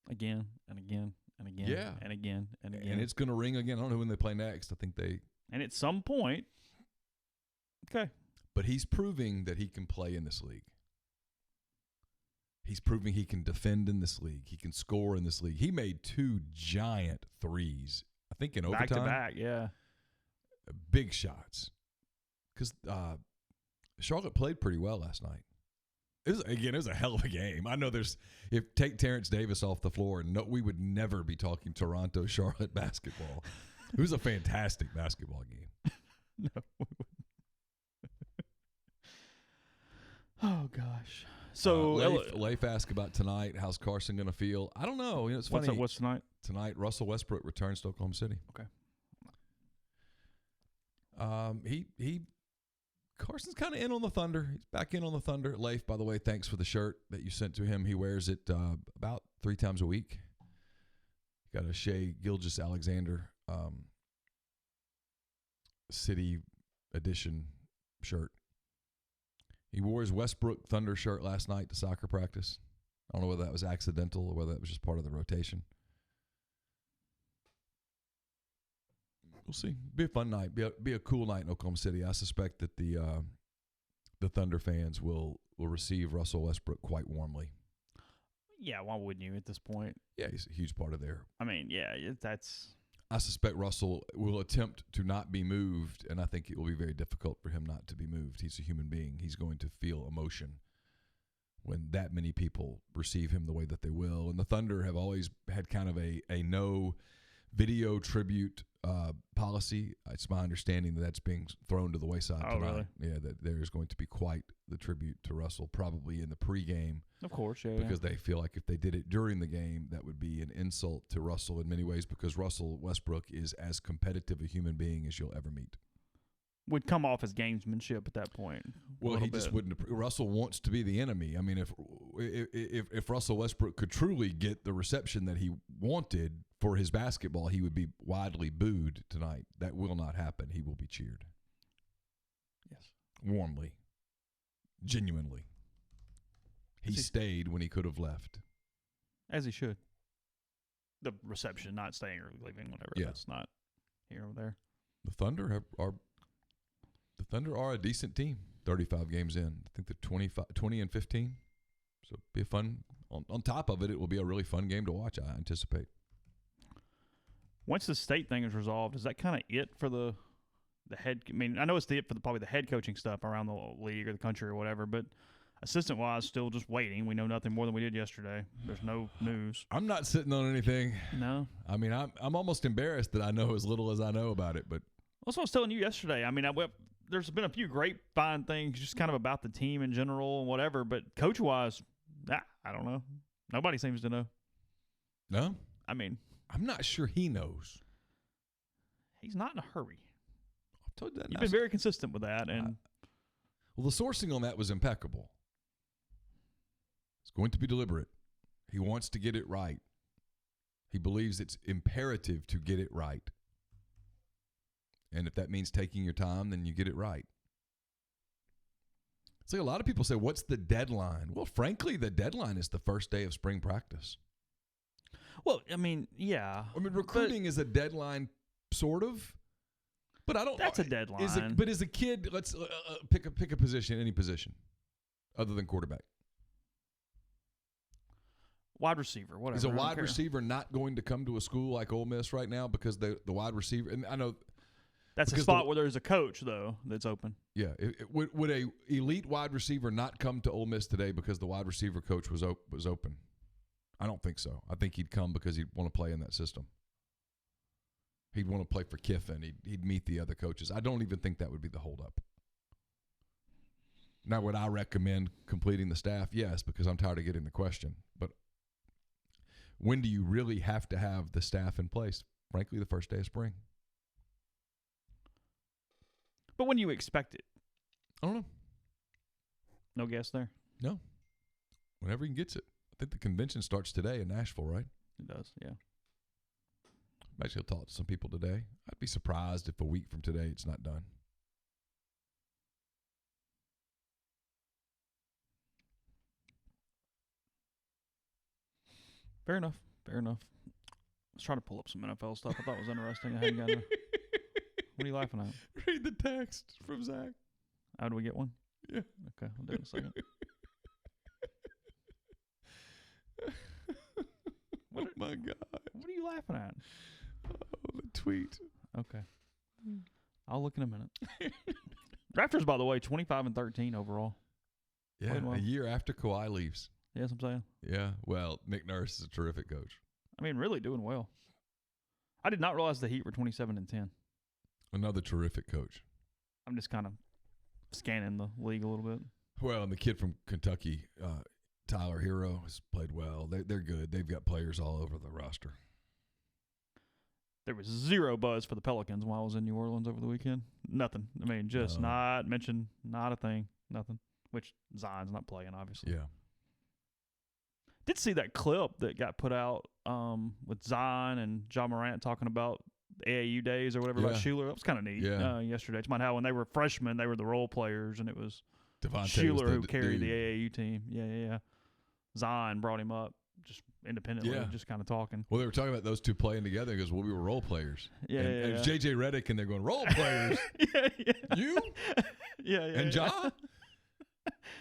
A: Again and again and again.
B: Yeah.
A: And again and again.
B: And it's going to ring again. I don't know when they play next. I think they.
A: And at some point, okay.
B: But he's proving that he can play in this league. He's proving he can defend in this league. He can score in this league. He made 2 giant threes, I think in overtime.
A: Back to back, yeah.
B: Big shots. Because Charlotte played pretty well last night. It was a hell of a game. I know take Terrence Davis off the floor, and we would never be talking Toronto-Charlotte basketball. It was a fantastic basketball game.
A: No, we wouldn't. Oh, gosh. So
B: Leif asked about tonight. How's Carson going to feel? I don't know. It's funny.
A: What's tonight?
B: Tonight, Russell Westbrook returns to Oklahoma City.
A: Okay.
B: Carson's kind of in on the Thunder. He's back in on the Thunder. Leif, by the way, thanks for the shirt that you sent to him. He wears it about 3 times a week. Got a Shea Gilgeous-Alexander City Edition shirt. He wore his Westbrook Thunder shirt last night to soccer practice. I don't know whether that was accidental or whether that was just part of the rotation. We'll see. Be a fun night. Be a cool night in Oklahoma City. I suspect that the Thunder fans will receive Russell Westbrook quite warmly.
A: Yeah, why wouldn't you at this point?
B: Yeah, he's a huge part of their.
A: I mean, yeah, that's.
B: I suspect Russell will attempt to not be moved, and I think it will be very difficult for him not to be moved. He's a human being. He's going to feel emotion when that many people receive him the way that they will. And the Thunder have always had kind of a no video tribute policy. It's my understanding that that's being thrown to the wayside tonight.
A: Really?
B: Yeah, that there is going to be quite the tribute to Russell, probably in the pregame.
A: Of course, yeah.
B: Because they feel like if they did it during the game, that would be an insult to Russell in many ways, because Russell Westbrook is as competitive a human being as you'll ever meet.
A: Would come off as gamesmanship at that point.
B: Well, he just wouldn't. Russell wants to be the enemy. I mean, if Russell Westbrook could truly get the reception that he wanted for his basketball, he would be widely booed tonight. That will not happen. He will be cheered.
A: Yes.
B: Warmly. Genuinely. He stayed when he could have left.
A: As he should. The reception, not staying or leaving, whatever.
B: Yeah.
A: That's not here or there.
B: The Thunder are a decent team. 35 games in. I think they're 20-15. So it'll be a fun. On top of it, it will be a really fun game to watch, I anticipate.
A: Once the state thing is resolved, is that kind of it for the head? I mean, I know it's probably the head coaching stuff around the league or the country or whatever, but assistant-wise, still just waiting. We know nothing more than we did yesterday. There's no news.
B: I'm not sitting on anything.
A: No.
B: I mean, I'm almost embarrassed that I know as little as I know about it, but
A: that's what I was telling you yesterday. I mean, there's been a few grapevine things just kind of about the team in general and whatever, but coach-wise, I don't know. Nobody seems to know.
B: No?
A: I mean,
B: I'm not sure he knows.
A: He's not in a hurry.
B: I've told you that.
A: You've been very consistent with that. And
B: well, the sourcing on that was impeccable. It's going to be deliberate. He wants to get it right. He believes it's imperative to get it right. And if that means taking your time, then you get it right. It's like a lot of people say, what's the deadline? Well, frankly, the deadline is the first day of spring practice.
A: Well, I mean, yeah.
B: I mean, recruiting is a deadline, sort of. But I don't.
A: That's a deadline.
B: But as a kid, let's pick a position, any position, other than quarterback.
A: Wide receiver, whatever.
B: Is a wide receiver not going to come to a school like Ole Miss right now because the wide receiver? And I know
A: that's a spot where there's a coach though that's open.
B: Yeah, would a elite wide receiver not come to Ole Miss today because the wide receiver coach was open? I don't think so. I think he'd come because he'd want to play in that system. He'd want to play for Kiffin. He'd meet the other coaches. I don't even think that would be the holdup. Now, would I recommend completing the staff? Yes, because I'm tired of getting the question. But when do you really have to have the staff in place? Frankly, the first day of spring.
A: But when do you expect it?
B: I don't know.
A: No guess there?
B: No. Whenever he gets it. I think the convention starts today in Nashville, right?
A: It does, yeah.
B: Actually, he'll talk to some people today. I'd be surprised if a week from today it's not done.
A: Fair enough. I was trying to pull up some NFL stuff. I thought it was interesting. I hadn't got it. What are you laughing at?
B: Read the text from Zach.
A: How do we get one?
B: Yeah.
A: Okay, I'll do it in a second.
B: Oh, my God.
A: What are you laughing at?
B: Oh, the tweet.
A: Okay. I'll look in a minute. Raptors, by the way, 25-13 overall.
B: Yeah,
A: Played well.
B: a year after Kawhi leaves.
A: Yeah, that's what I'm saying.
B: Yeah, well, Nick Nurse is a terrific coach.
A: I mean, really doing well. I did not realize the Heat were 27-10.
B: Another terrific coach.
A: I'm just kind of scanning the league a little bit.
B: Well, and the kid from Kentucky, Tyler Hero, has played well. They're good. They've got players all over the roster.
A: There was zero buzz for the Pelicans while I was in New Orleans over the weekend. Nothing. I mean, just not mentioned, not a thing, nothing. Which Zion's not playing, obviously.
B: Yeah.
A: Did see that clip that got put out with Zion and John Morant talking about the AAU days or whatever about Schuler. That was kind of neat yesterday. It's about how when they were freshmen, they were the role players, and it was
B: Devontae
A: Schuler
B: was
A: who carried
B: dude.
A: the AAU team. Yeah. Zion brought him up just independently, just kind of talking.
B: Well, they were talking about those two playing together. He goes, well, we were role players.
A: Yeah,
B: and
A: yeah.
B: it's J.J. Redick, and they're going, role players?
A: yeah.
B: You?
A: Yeah.
B: And Ja?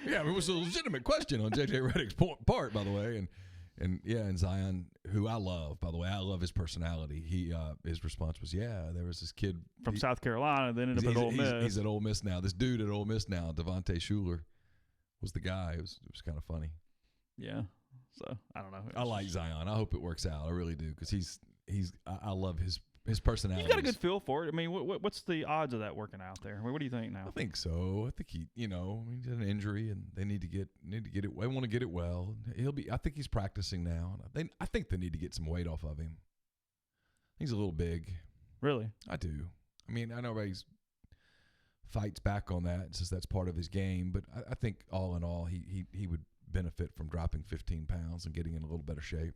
B: Yeah, I mean, it was a legitimate question on J.J. Redick's part, by the way. And Zion, who I love, by the way, I love his personality. His response was, there was this kid
A: from South Carolina, then ended up at Ole Miss.
B: He's at Ole Miss now. This dude at Ole Miss now, Devontae Schuler, was the guy. It was kind of funny.
A: Yeah. So I don't know.
B: I like Zion. I hope it works out. I really do, because I love his personality.
A: You've got a good feel for it. I mean, what's the odds of that working out there? I mean, what do you think now?
B: I think so. I think he had an injury, and they need to get it. They want to get it well. I think he's practicing now. I think they need to get some weight off of him. He's a little big.
A: Really?
B: I do. I mean, I know everybody fights back on that and says that's part of his game, but I think all in all, he would benefit from dropping 15 pounds and getting in a little better shape.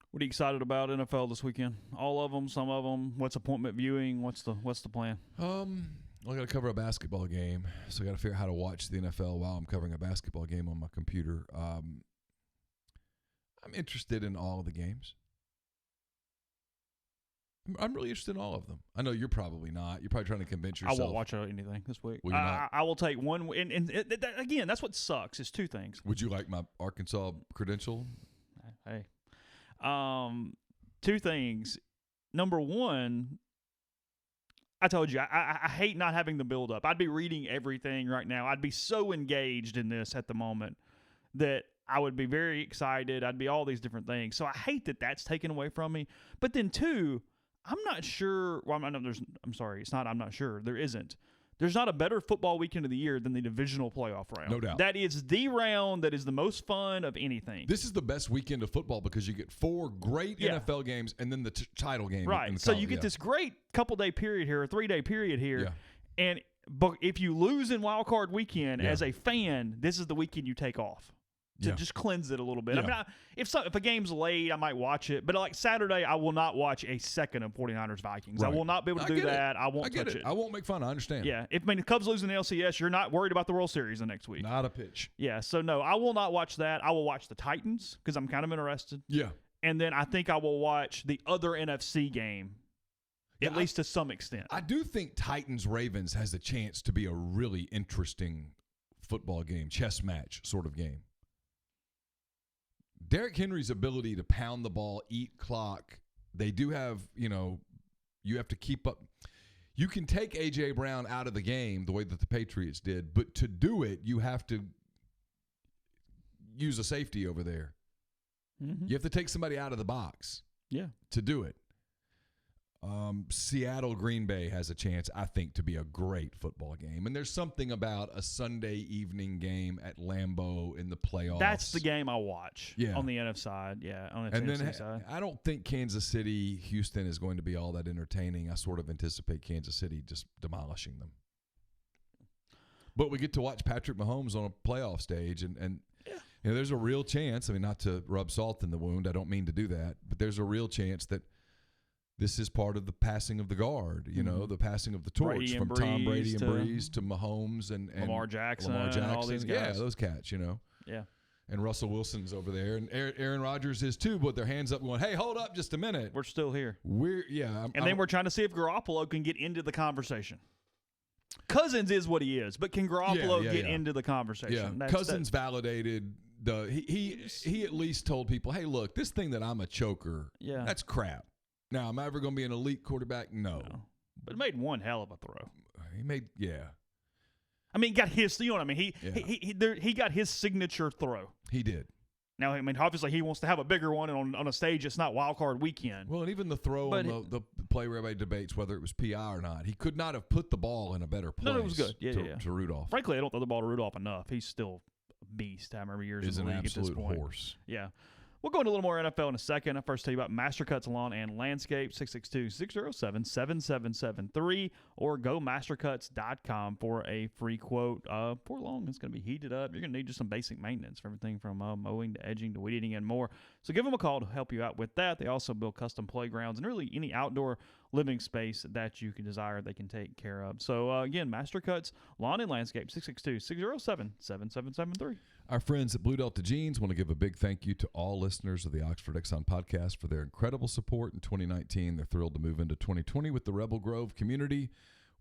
A: What are you excited about NFL this weekend? All of them, some of them. What's appointment viewing? What's the plan?
B: I got to cover a basketball game, so I got to figure out how to watch the NFL while I'm covering a basketball game on my computer. I'm interested in all of the games. I'm really interested in all of them. I know you're probably not. You're probably trying to convince yourself.
A: I won't watch anything this week.
B: Will you not?
A: I will take one. And again, that's what sucks. Is two things.
B: Would you like my Arkansas credential?
A: Hey. Two things. Number one, I told you, I hate not having the build up. I'd be reading everything right now. I'd be so engaged in this at the moment that I would be very excited. I'd be all these different things. So I hate that that's taken away from me. But then two, I'm not sure. Well, I'm sorry. It's not. I'm not sure. There isn't. There's not a better football weekend of the year than the divisional playoff round.
B: No doubt.
A: That is the round that is the most fun of anything.
B: This is the best weekend of football because you get 4 great NFL games and then the title game.
A: Right. So you get this great couple-day period here, a 3-day period here. Yeah. And if you lose in Wild Card Weekend, as a fan, this is the weekend you take off. To just cleanse it a little bit.
B: Yeah.
A: I mean, if a game's late, I might watch it. But like Saturday, I will not watch a second of 49ers Vikings.
B: Right.
A: I will not be able to do that. I won't touch it.
B: I won't make fun. I understand.
A: Yeah. If the Cubs lose in the LCS, you're not worried about the World Series the next week.
B: Not a pitch.
A: Yeah. So, no, I will not watch that. I will watch the Titans because I'm kind of interested.
B: Yeah.
A: And then I think I will watch the other NFC game, at least to some extent.
B: I do think Titans-Ravens has a chance to be a really interesting football game, chess match sort of game. Derrick Henry's ability to pound the ball, eat clock, they do have, you have to keep up. You can take A.J. Brown out of the game the way that the Patriots did, but to do it, you have to use a safety over there.
A: Mm-hmm.
B: You have to take somebody out of the box to do it. Seattle Green Bay has a chance, I think, to be a great football game. And there's something about a Sunday evening game at Lambeau in the playoffs.
A: That's the game I watch on the NFC side. Yeah, on the NFC side.
B: I don't think Kansas City, Houston is going to be all that entertaining. I sort of anticipate Kansas City just demolishing them. But we get to watch Patrick Mahomes on a playoff stage, and you know, there's a real chance. I mean, not to rub salt in the wound, I don't mean to do that, but there's a real chance that this is part of the passing of the guard, you know, the passing of the torch from Tom Brady and Breeze to Mahomes and
A: Lamar Jackson,
B: and
A: all these guys.
B: Yeah, those cats, you know.
A: Yeah.
B: And Russell Wilson's over there, and Aaron Rodgers is too, but their hands up going, hey, hold up just a minute.
A: We're still here.
B: Then
A: we're trying to see if Garoppolo can get into the conversation. Cousins is what he is, but can Garoppolo get into the conversation?
B: Yeah, Cousins validated he at least told people, hey, look, this thing that I'm a choker, that's crap. Now, am I ever going to be an elite quarterback? No.
A: But he made one hell of a throw.
B: He made,
A: I mean, he got his, you know what I mean? He got his signature throw.
B: He did.
A: Now, I mean, obviously he wants to have a bigger one on a stage it's not wild card weekend.
B: Well, and even the throw on the play where everybody debates whether it was PI or not, he could not have put the ball in a better place.
A: No, it was good.
B: To Rudolph.
A: Frankly, I don't throw the ball to Rudolph enough. He's still a beast. I remember years
B: in the league at this point. Is an absolute horse.
A: Yeah. We'll go into a little more NFL in a second. I'll first tell you about Mastercuts Lawn and Landscape, 662-607-7773, or go mastercuts.com for a free quote. Before long, it's going to be heated up. You're going to need just some basic maintenance for everything from mowing to edging to weed eating and more. So give them a call to help you out with that. They also build custom playgrounds and really any outdoor living space that you can desire, they can take care of. So, again, Mastercuts Lawn and Landscape, 662-607-7773.
B: Our friends at Blue Delta Jeans want to give a big thank you to all listeners of the Oxford Exxon Podcast for their incredible support in 2019. They're thrilled to move into 2020 with the Rebel Grove community.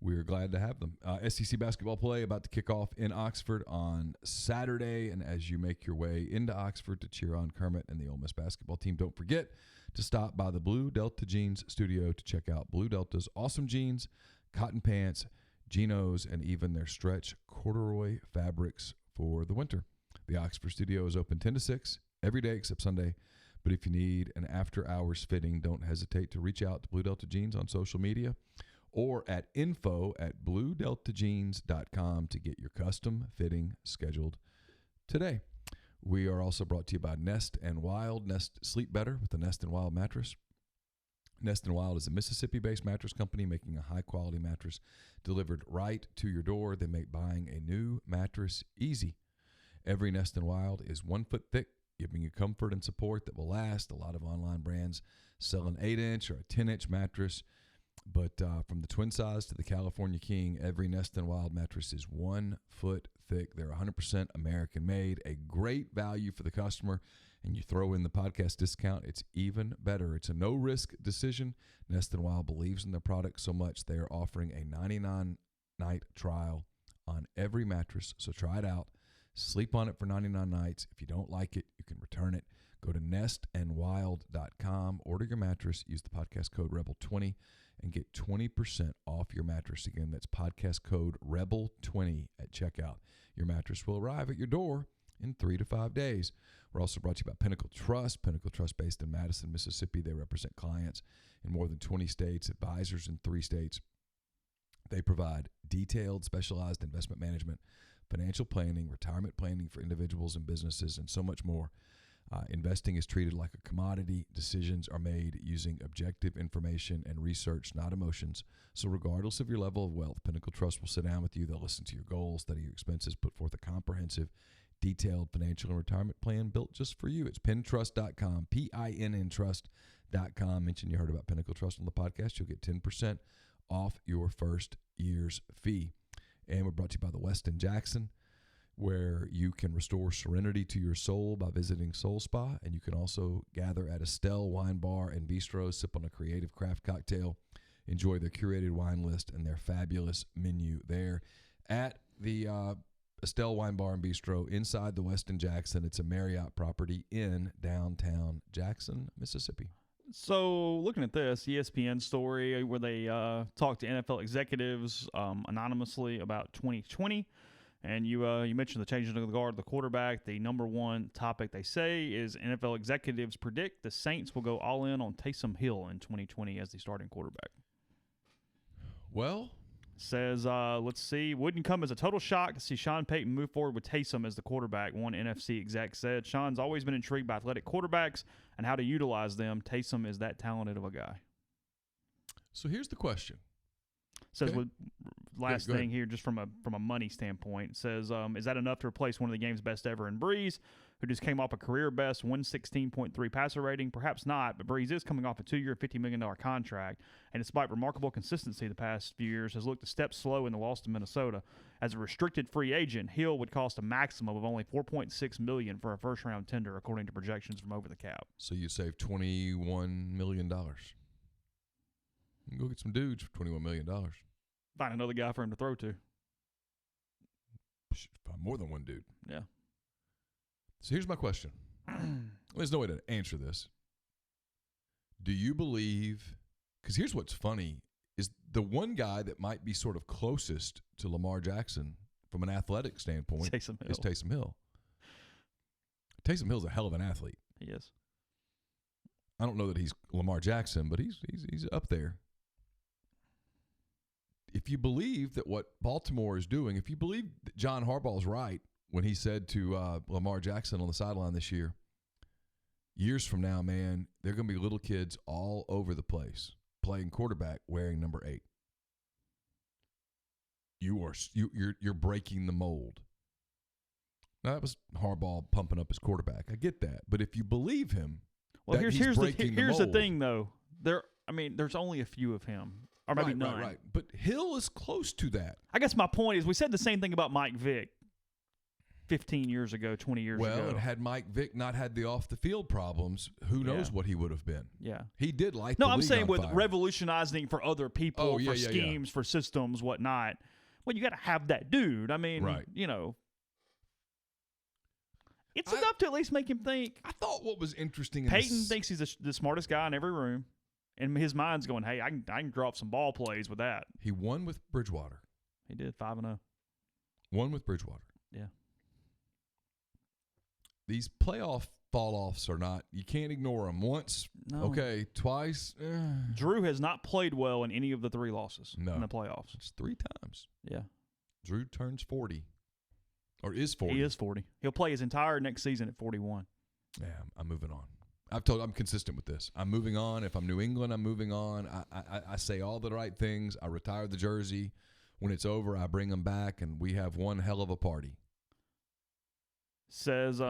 B: We are glad to have them. SEC basketball play about to kick off in Oxford on Saturday. And as you make your way into Oxford to cheer on Kermit and the Ole Miss basketball team, don't forget to stop by the Blue Delta Jeans studio to check out Blue Delta's awesome jeans, cotton pants, Genos, and even their stretch corduroy fabrics for the winter. The Oxford studio is open 10 to 6 every day except Sunday. But if you need an after-hours fitting, don't hesitate to reach out to Blue Delta Jeans on social media or at info@bluedeltajeans.com to get your custom fitting scheduled today. We are also brought to you by Nest and Wild. Sleep better with the Nest and Wild mattress. Nest and Wild is a Mississippi-based mattress company making a high-quality mattress delivered right to your door. They make buying a new mattress easy. Every Nest and Wild is 1 foot thick, giving you comfort and support that will last. A lot of online brands sell an 8-inch or a 10-inch mattress, but from the twin size to the California King, every Nest and Wild mattress is 1 foot thick. They're 100% American-made, a great value for the customer, and you throw in the podcast discount, it's even better. It's a no-risk decision. Nest and Wild believes in their product so much they are offering a 99-night trial on every mattress, so try it out. Sleep on it for 99 nights. If you don't like it, you can return it. Go to nestandwild.com, order your mattress, use the podcast code REBEL20, and get 20% off your mattress. Again, that's podcast code REBEL20 at checkout. Your mattress will arrive at your door in 3 to 5 days. We're also brought to you by Pinnacle Trust. Pinnacle Trust based in Madison, Mississippi. They represent clients in more than 20 states, advisors in 3 states. They provide detailed, specialized investment management, financial planning, retirement planning for individuals and businesses, and so much more. Investing is treated like a commodity. Decisions are made using objective information and research, not emotions. So regardless of your level of wealth, Pinnacle Trust will sit down with you. They'll listen to your goals, study your expenses, put forth a comprehensive, detailed financial and retirement plan built just for you. It's pintrust.com, PINNtrust.com. Mention you heard about Pinnacle Trust on the podcast. You'll get 10% off your first year's fee. And we're brought to you by the Westin Jackson, where you can restore serenity to your soul by visiting Soul Spa. And you can also gather at Estelle Wine Bar and Bistro, sip on a creative craft cocktail, enjoy their curated wine list and their fabulous menu there at the Estelle Wine Bar and Bistro inside the Westin Jackson. It's a Marriott property in downtown Jackson, Mississippi.
A: So looking at this ESPN story where they talked to NFL executives anonymously about 2020, and you mentioned the changing of the guard, the quarterback. The number one topic they say is NFL executives predict the Saints will go all in on Taysom Hill in 2020 as the starting quarterback.
B: Well,
A: says, let's see, wouldn't come as a total shock to see Sean Payton move forward with Taysom as the quarterback, one NFC exec said. Sean's always been intrigued by athletic quarterbacks and how to utilize them. Taysom is that talented of a guy.
B: So here's the question.
A: Says,
B: okay.
A: last thing here, just from a money standpoint. It says, is that enough to replace one of the game's best ever in Breeze, who just came off a career best 116.3 passer rating? Perhaps not, but Breeze is coming off a 2-year, $50 million contract, and despite remarkable consistency the past few years, has looked a step slow in the loss to Minnesota. As a restricted free agent, Hill would cost a maximum of only $4.6 million for a first-round tender, according to projections from Over the Cap.
B: So you save $21 million. You can go get some dudes for $21 million.
A: Find another guy for him to throw to.
B: Should find more than one dude.
A: Yeah.
B: So here's my question. There's no way to answer this. Do you believe – because here's what's funny is the one guy that might be sort of closest to Lamar Jackson from an athletic standpoint is Taysom Hill. Taysom Hill's a hell of an athlete.
A: He is.
B: I don't know that he's Lamar Jackson, but he's up there. If you believe that what Baltimore is doing, if you believe that John Harbaugh's right when he said to Lamar Jackson on the sideline this year, years from now, man, they're going to be little kids all over the place playing quarterback wearing number 8. You're breaking the mold. Now, that was Harbaugh pumping up his quarterback. I get that, but if you believe him,
A: well, here's the thing though. There's only a few of him. Or maybe none.
B: Right. But Hill is close to that.
A: I guess my point is we said the same thing about Mike Vick 15 years ago, 20 years ago.
B: Well, and had Mike Vick not had the off-the-field problems, who knows what he would have been.
A: Yeah.
B: He did light
A: the
B: league
A: I'm saying
B: on
A: with
B: fire.
A: revolutionizing for other people, for schemes, for systems, whatnot. Well, you got to have that dude. I mean, it's enough to at least make him think.
B: I thought what was interesting.
A: Peyton thinks he's the smartest guy in every room. And his mind's going, hey, I can draw up some ball plays with that.
B: He won with Bridgewater.
A: He did 5-0.
B: Won with Bridgewater.
A: Yeah.
B: These playoff fall-offs are not – you can't ignore them. Once, okay, twice.
A: Drew has not played well in any of the 3 losses in the playoffs.
B: It's 3 times.
A: Yeah.
B: Drew turns 40. Or is 40.
A: He is 40. He'll play his entire next season at 41.
B: Yeah, I'm moving on. I'm consistent with this. I'm moving on. If I'm New England, I'm moving on. I say all the right things. I retire the jersey. When it's over, I bring them back, and we have one hell of a party.
A: Says,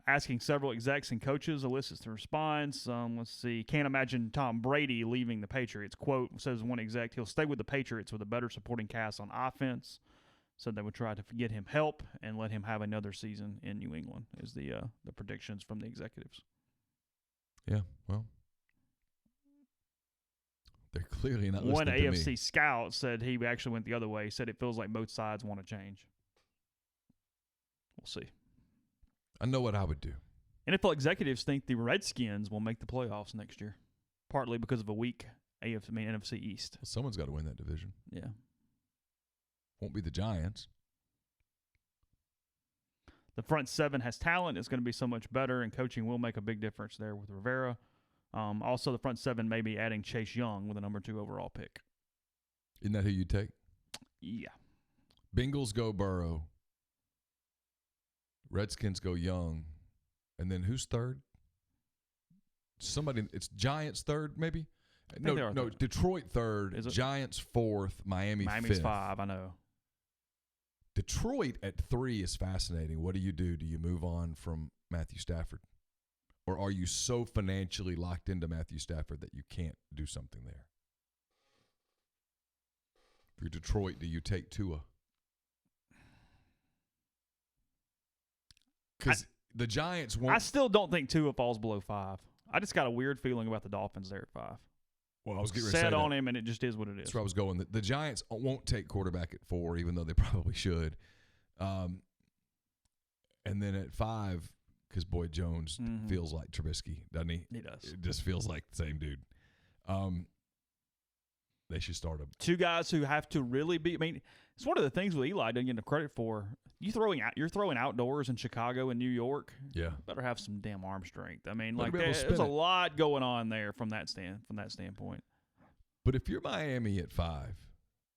A: asking several execs and coaches elicits the response. Let's see. Can't imagine Tom Brady leaving the Patriots. Quote, says one exec, he'll stay with the Patriots with a better supporting cast on offense. Said they would try to get him help and let him have another season in New England is the predictions from the executives.
B: Yeah, well, they're clearly not listening
A: One
B: to me.
A: AFC scout said he actually went the other way. He said it feels like both sides want to change. We'll see.
B: I know what I would do.
A: NFL executives think the Redskins will make the playoffs next year, partly because of a weak NFC East.
B: Well, someone's got to win that division.
A: Yeah.
B: Won't be the Giants.
A: The front 7 has talent. It's going to be so much better, and coaching will make a big difference there with Rivera. Also, the front 7 may be adding Chase Young with a number 2 overall pick.
B: Isn't that who you take?
A: Yeah.
B: Bengals go Burrow. Redskins go Young. And then who's third? It's Giants third, maybe? No,
A: third.
B: Detroit third, Giants fourth, Miami's 5th.
A: 5, I know.
B: Detroit at 3 is fascinating. What do? Do you move on from Matthew Stafford? Or are you so financially locked into Matthew Stafford that you can't do something there? If you're Detroit, do you take Tua? Because the Giants won't.
A: I still don't think Tua falls below 5. I just got a weird feeling about the Dolphins there at 5.
B: Well, I was getting ready to say
A: set on him, and it just is what it is.
B: That's where I was going. The Giants won't take quarterback at 4, even though they probably should. And then at 5, because Boyd Jones feels like Trubisky, doesn't he?
A: He does.
B: It just feels like the same dude. They should start him.
A: 2 guys who have to really be. I mean, it's one of the things with Eli doesn't get enough credit for. You're throwing outdoors in Chicago and New York.
B: Yeah,
A: you better have some damn arm strength. I mean, there's a lot going on there from that standpoint.
B: But if you're Miami at 5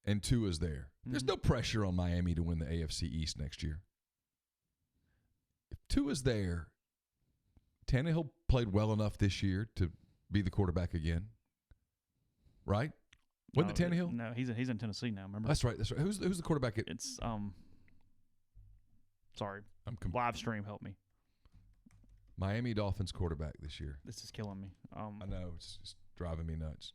B: and 2 is there, there's no pressure on Miami to win the AFC East next year. If 2 is there, Tannehill played well enough this year to be the quarterback again, right? Wasn't it Tannehill?
A: No, he's in Tennessee now. Remember?
B: That's right. Who's the quarterback?
A: It's sorry, live stream help me.
B: Miami Dolphins quarterback this year.
A: This is killing me.
B: I know, it's just driving me nuts.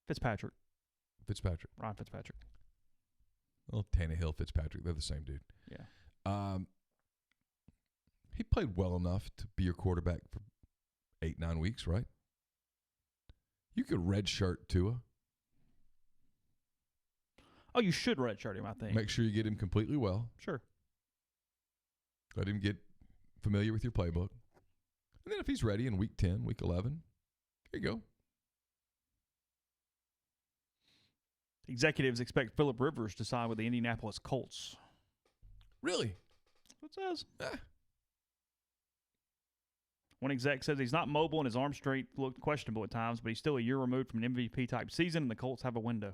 A: Fitzpatrick. Ryan Fitzpatrick.
B: Well, Tannehill, Fitzpatrick, they're the same dude.
A: Yeah.
B: He played well enough to be your quarterback for 8-9 weeks, right? You could redshirt Tua.
A: Oh, you should redshirt him, I think.
B: Make sure you get him completely well.
A: Sure.
B: Let him get familiar with your playbook. And then if he's ready in week 10, week 11, here you go.
A: Executives expect Phillip Rivers to sign with the Indianapolis Colts.
B: Really?
A: That's what it says. One exec says he's not mobile and his arm strength looked questionable at times, but he's still a year removed from an MVP-type season, and the Colts have a window.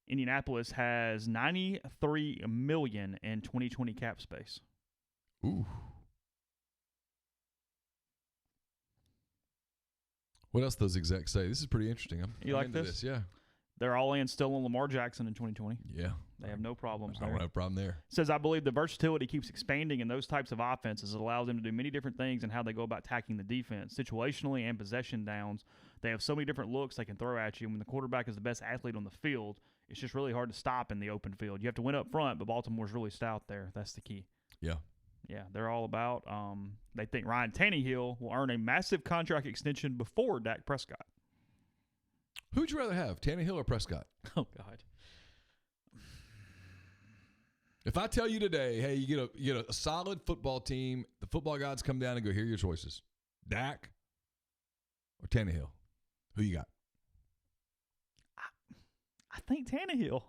A: Indianapolis has $93 million in 2020 cap space.
B: Ooh. What else those execs say? This is pretty interesting.
A: You like this?
B: Yeah.
A: They're all in still on Lamar Jackson in 2020.
B: Yeah.
A: They have no problems
B: I
A: there.
B: don't have a problem there.
A: Says, I believe the versatility keeps expanding in those types of offenses. It allows them to do many different things in how they go about attacking the defense. Situationally and possession downs, they have so many different looks they can throw at you. When the quarterback is the best athlete on the field, it's just really hard to stop in the open field. You have to win up front, but Baltimore's really stout there. That's the key.
B: Yeah.
A: Yeah, they're all about they think Ryan Tannehill will earn a massive contract extension before Dak Prescott.
B: Who'd you rather have, Tannehill or Prescott?
A: Oh, God.
B: If I tell you today, hey, you get a solid football team, the football gods come down and go, here are your choices. Dak or Tannehill? Who you got?
A: I think Tannehill,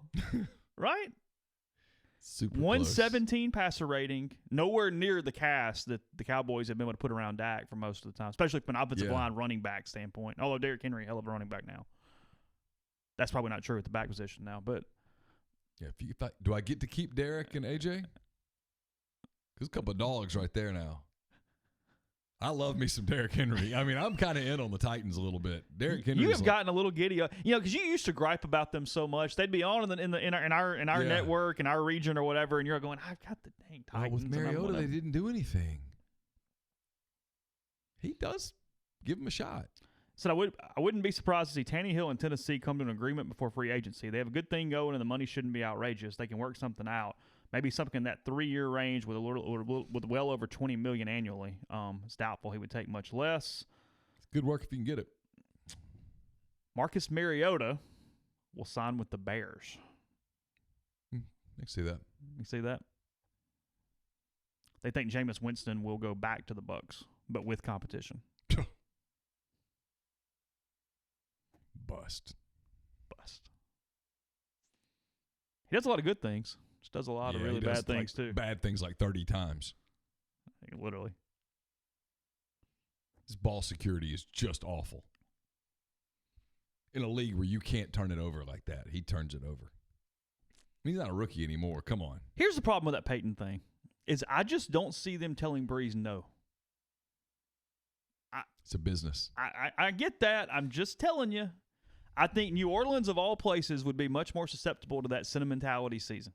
A: right?
B: Super
A: 117 passer rating, nowhere near the cast that the Cowboys have been able to put around Dak for most of the time, especially from an offensive line running back standpoint. Although Derrick Henry, hell of a running back now. That's probably not true at the back position now, but
B: yeah. Do I get to keep Derrick and AJ? There's a couple of dogs right there now. I love me some Derrick Henry. I mean, I'm kind of in on the Titans a little bit. Derrick Henry.
A: You have gotten a little giddy, because you used to gripe about them so much. They'd be on in our network, in our region or whatever, and you're going, I've got the dang Titans.
B: With Mariota, they didn't do anything. He does give him a shot.
A: So I wouldn't be surprised to see Tannehill and Tennessee come to an agreement before free agency. They have a good thing going, and the money shouldn't be outrageous. They can work something out. Maybe something in that 3-year range with well over $20 million annually. It's doubtful he would take much less.
B: It's good work if you can get it.
A: Marcus Mariota will sign with the Bears.
B: I can see that.
A: You see that? They think Jameis Winston will go back to the Bucs, but with competition.
B: Bust.
A: He does a lot of good things. Just does a lot of really bad things, too.
B: Bad things like 30 times.
A: Literally.
B: His ball security is just awful. In a league where you can't turn it over like that, he turns it over. He's not a rookie anymore. Come on.
A: Here's the problem with that Peyton thing, is I just don't see them telling Breeze no.
B: It's a business.
A: I get that. I'm just telling you. I think New Orleans, of all places, would be much more susceptible to that sentimentality season.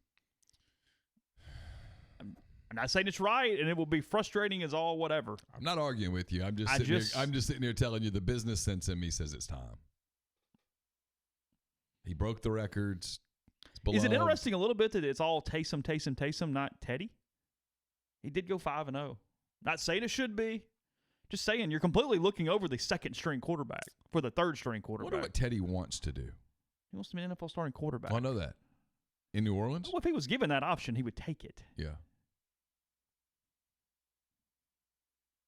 A: I'm not saying it's right, and it will be frustrating as all whatever.
B: I'm not arguing with you. I'm just sitting here telling you the business sense in me says it's time. He broke the records.
A: Is it interesting a little bit that it's all Taysom, not Teddy? He did go 5-0. Not saying it should be. Just saying, you're completely looking over the second-string quarterback for the third-string quarterback.
B: I wonder what Teddy wants to do.
A: He wants to be an NFL starting quarterback.
B: Oh, I know that. In New Orleans?
A: Well, if he was given that option, he would take it.
B: Yeah.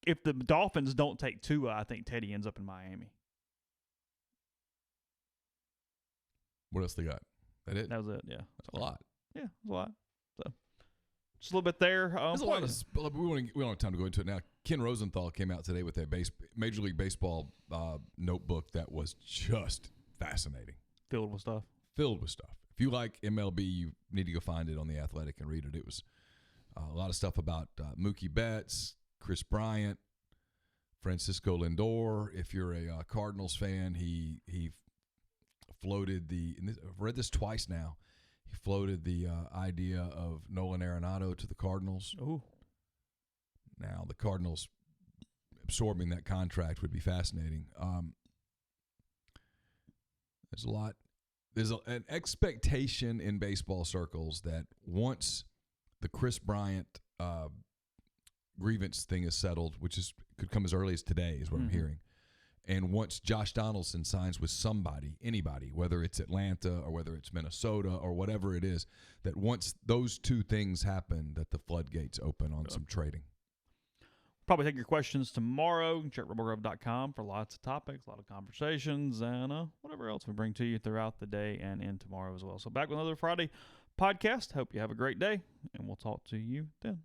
A: If the Dolphins don't take Tua, I think Teddy ends up in Miami.
B: What else they got? That it?
A: That was it, yeah.
B: That's a lot.
A: Yeah, that's a lot. So, just a little bit there.
B: There's a lot of, we don't have time to go into it now. Ken Rosenthal came out today with a Major League Baseball notebook that was just fascinating.
A: Filled with stuff.
B: If you like MLB, you need to go find it on The Athletic and read it. It was a lot of stuff about Mookie Betts, Chris Bryant, Francisco Lindor. If you're a Cardinals fan, he floated I've read this twice now. He floated the idea of Nolan Arenado to the Cardinals.
A: Ooh.
B: Now, the Cardinals absorbing that contract would be fascinating. There's an expectation in baseball circles that once the Chris Bryant grievance thing is settled, which could come as early as today, is what I'm hearing, and once Josh Donaldson signs with anybody, whether it's Atlanta or whether it's Minnesota or whatever it is, that once those two things happen, that the floodgates open on some trading.
A: Probably take your questions tomorrow. Check rebelgrove.com for lots of topics, a lot of conversations, and whatever else we bring to you throughout the day and in tomorrow as well. So back with another Friday podcast. Hope you have a great day, and we'll talk to you then.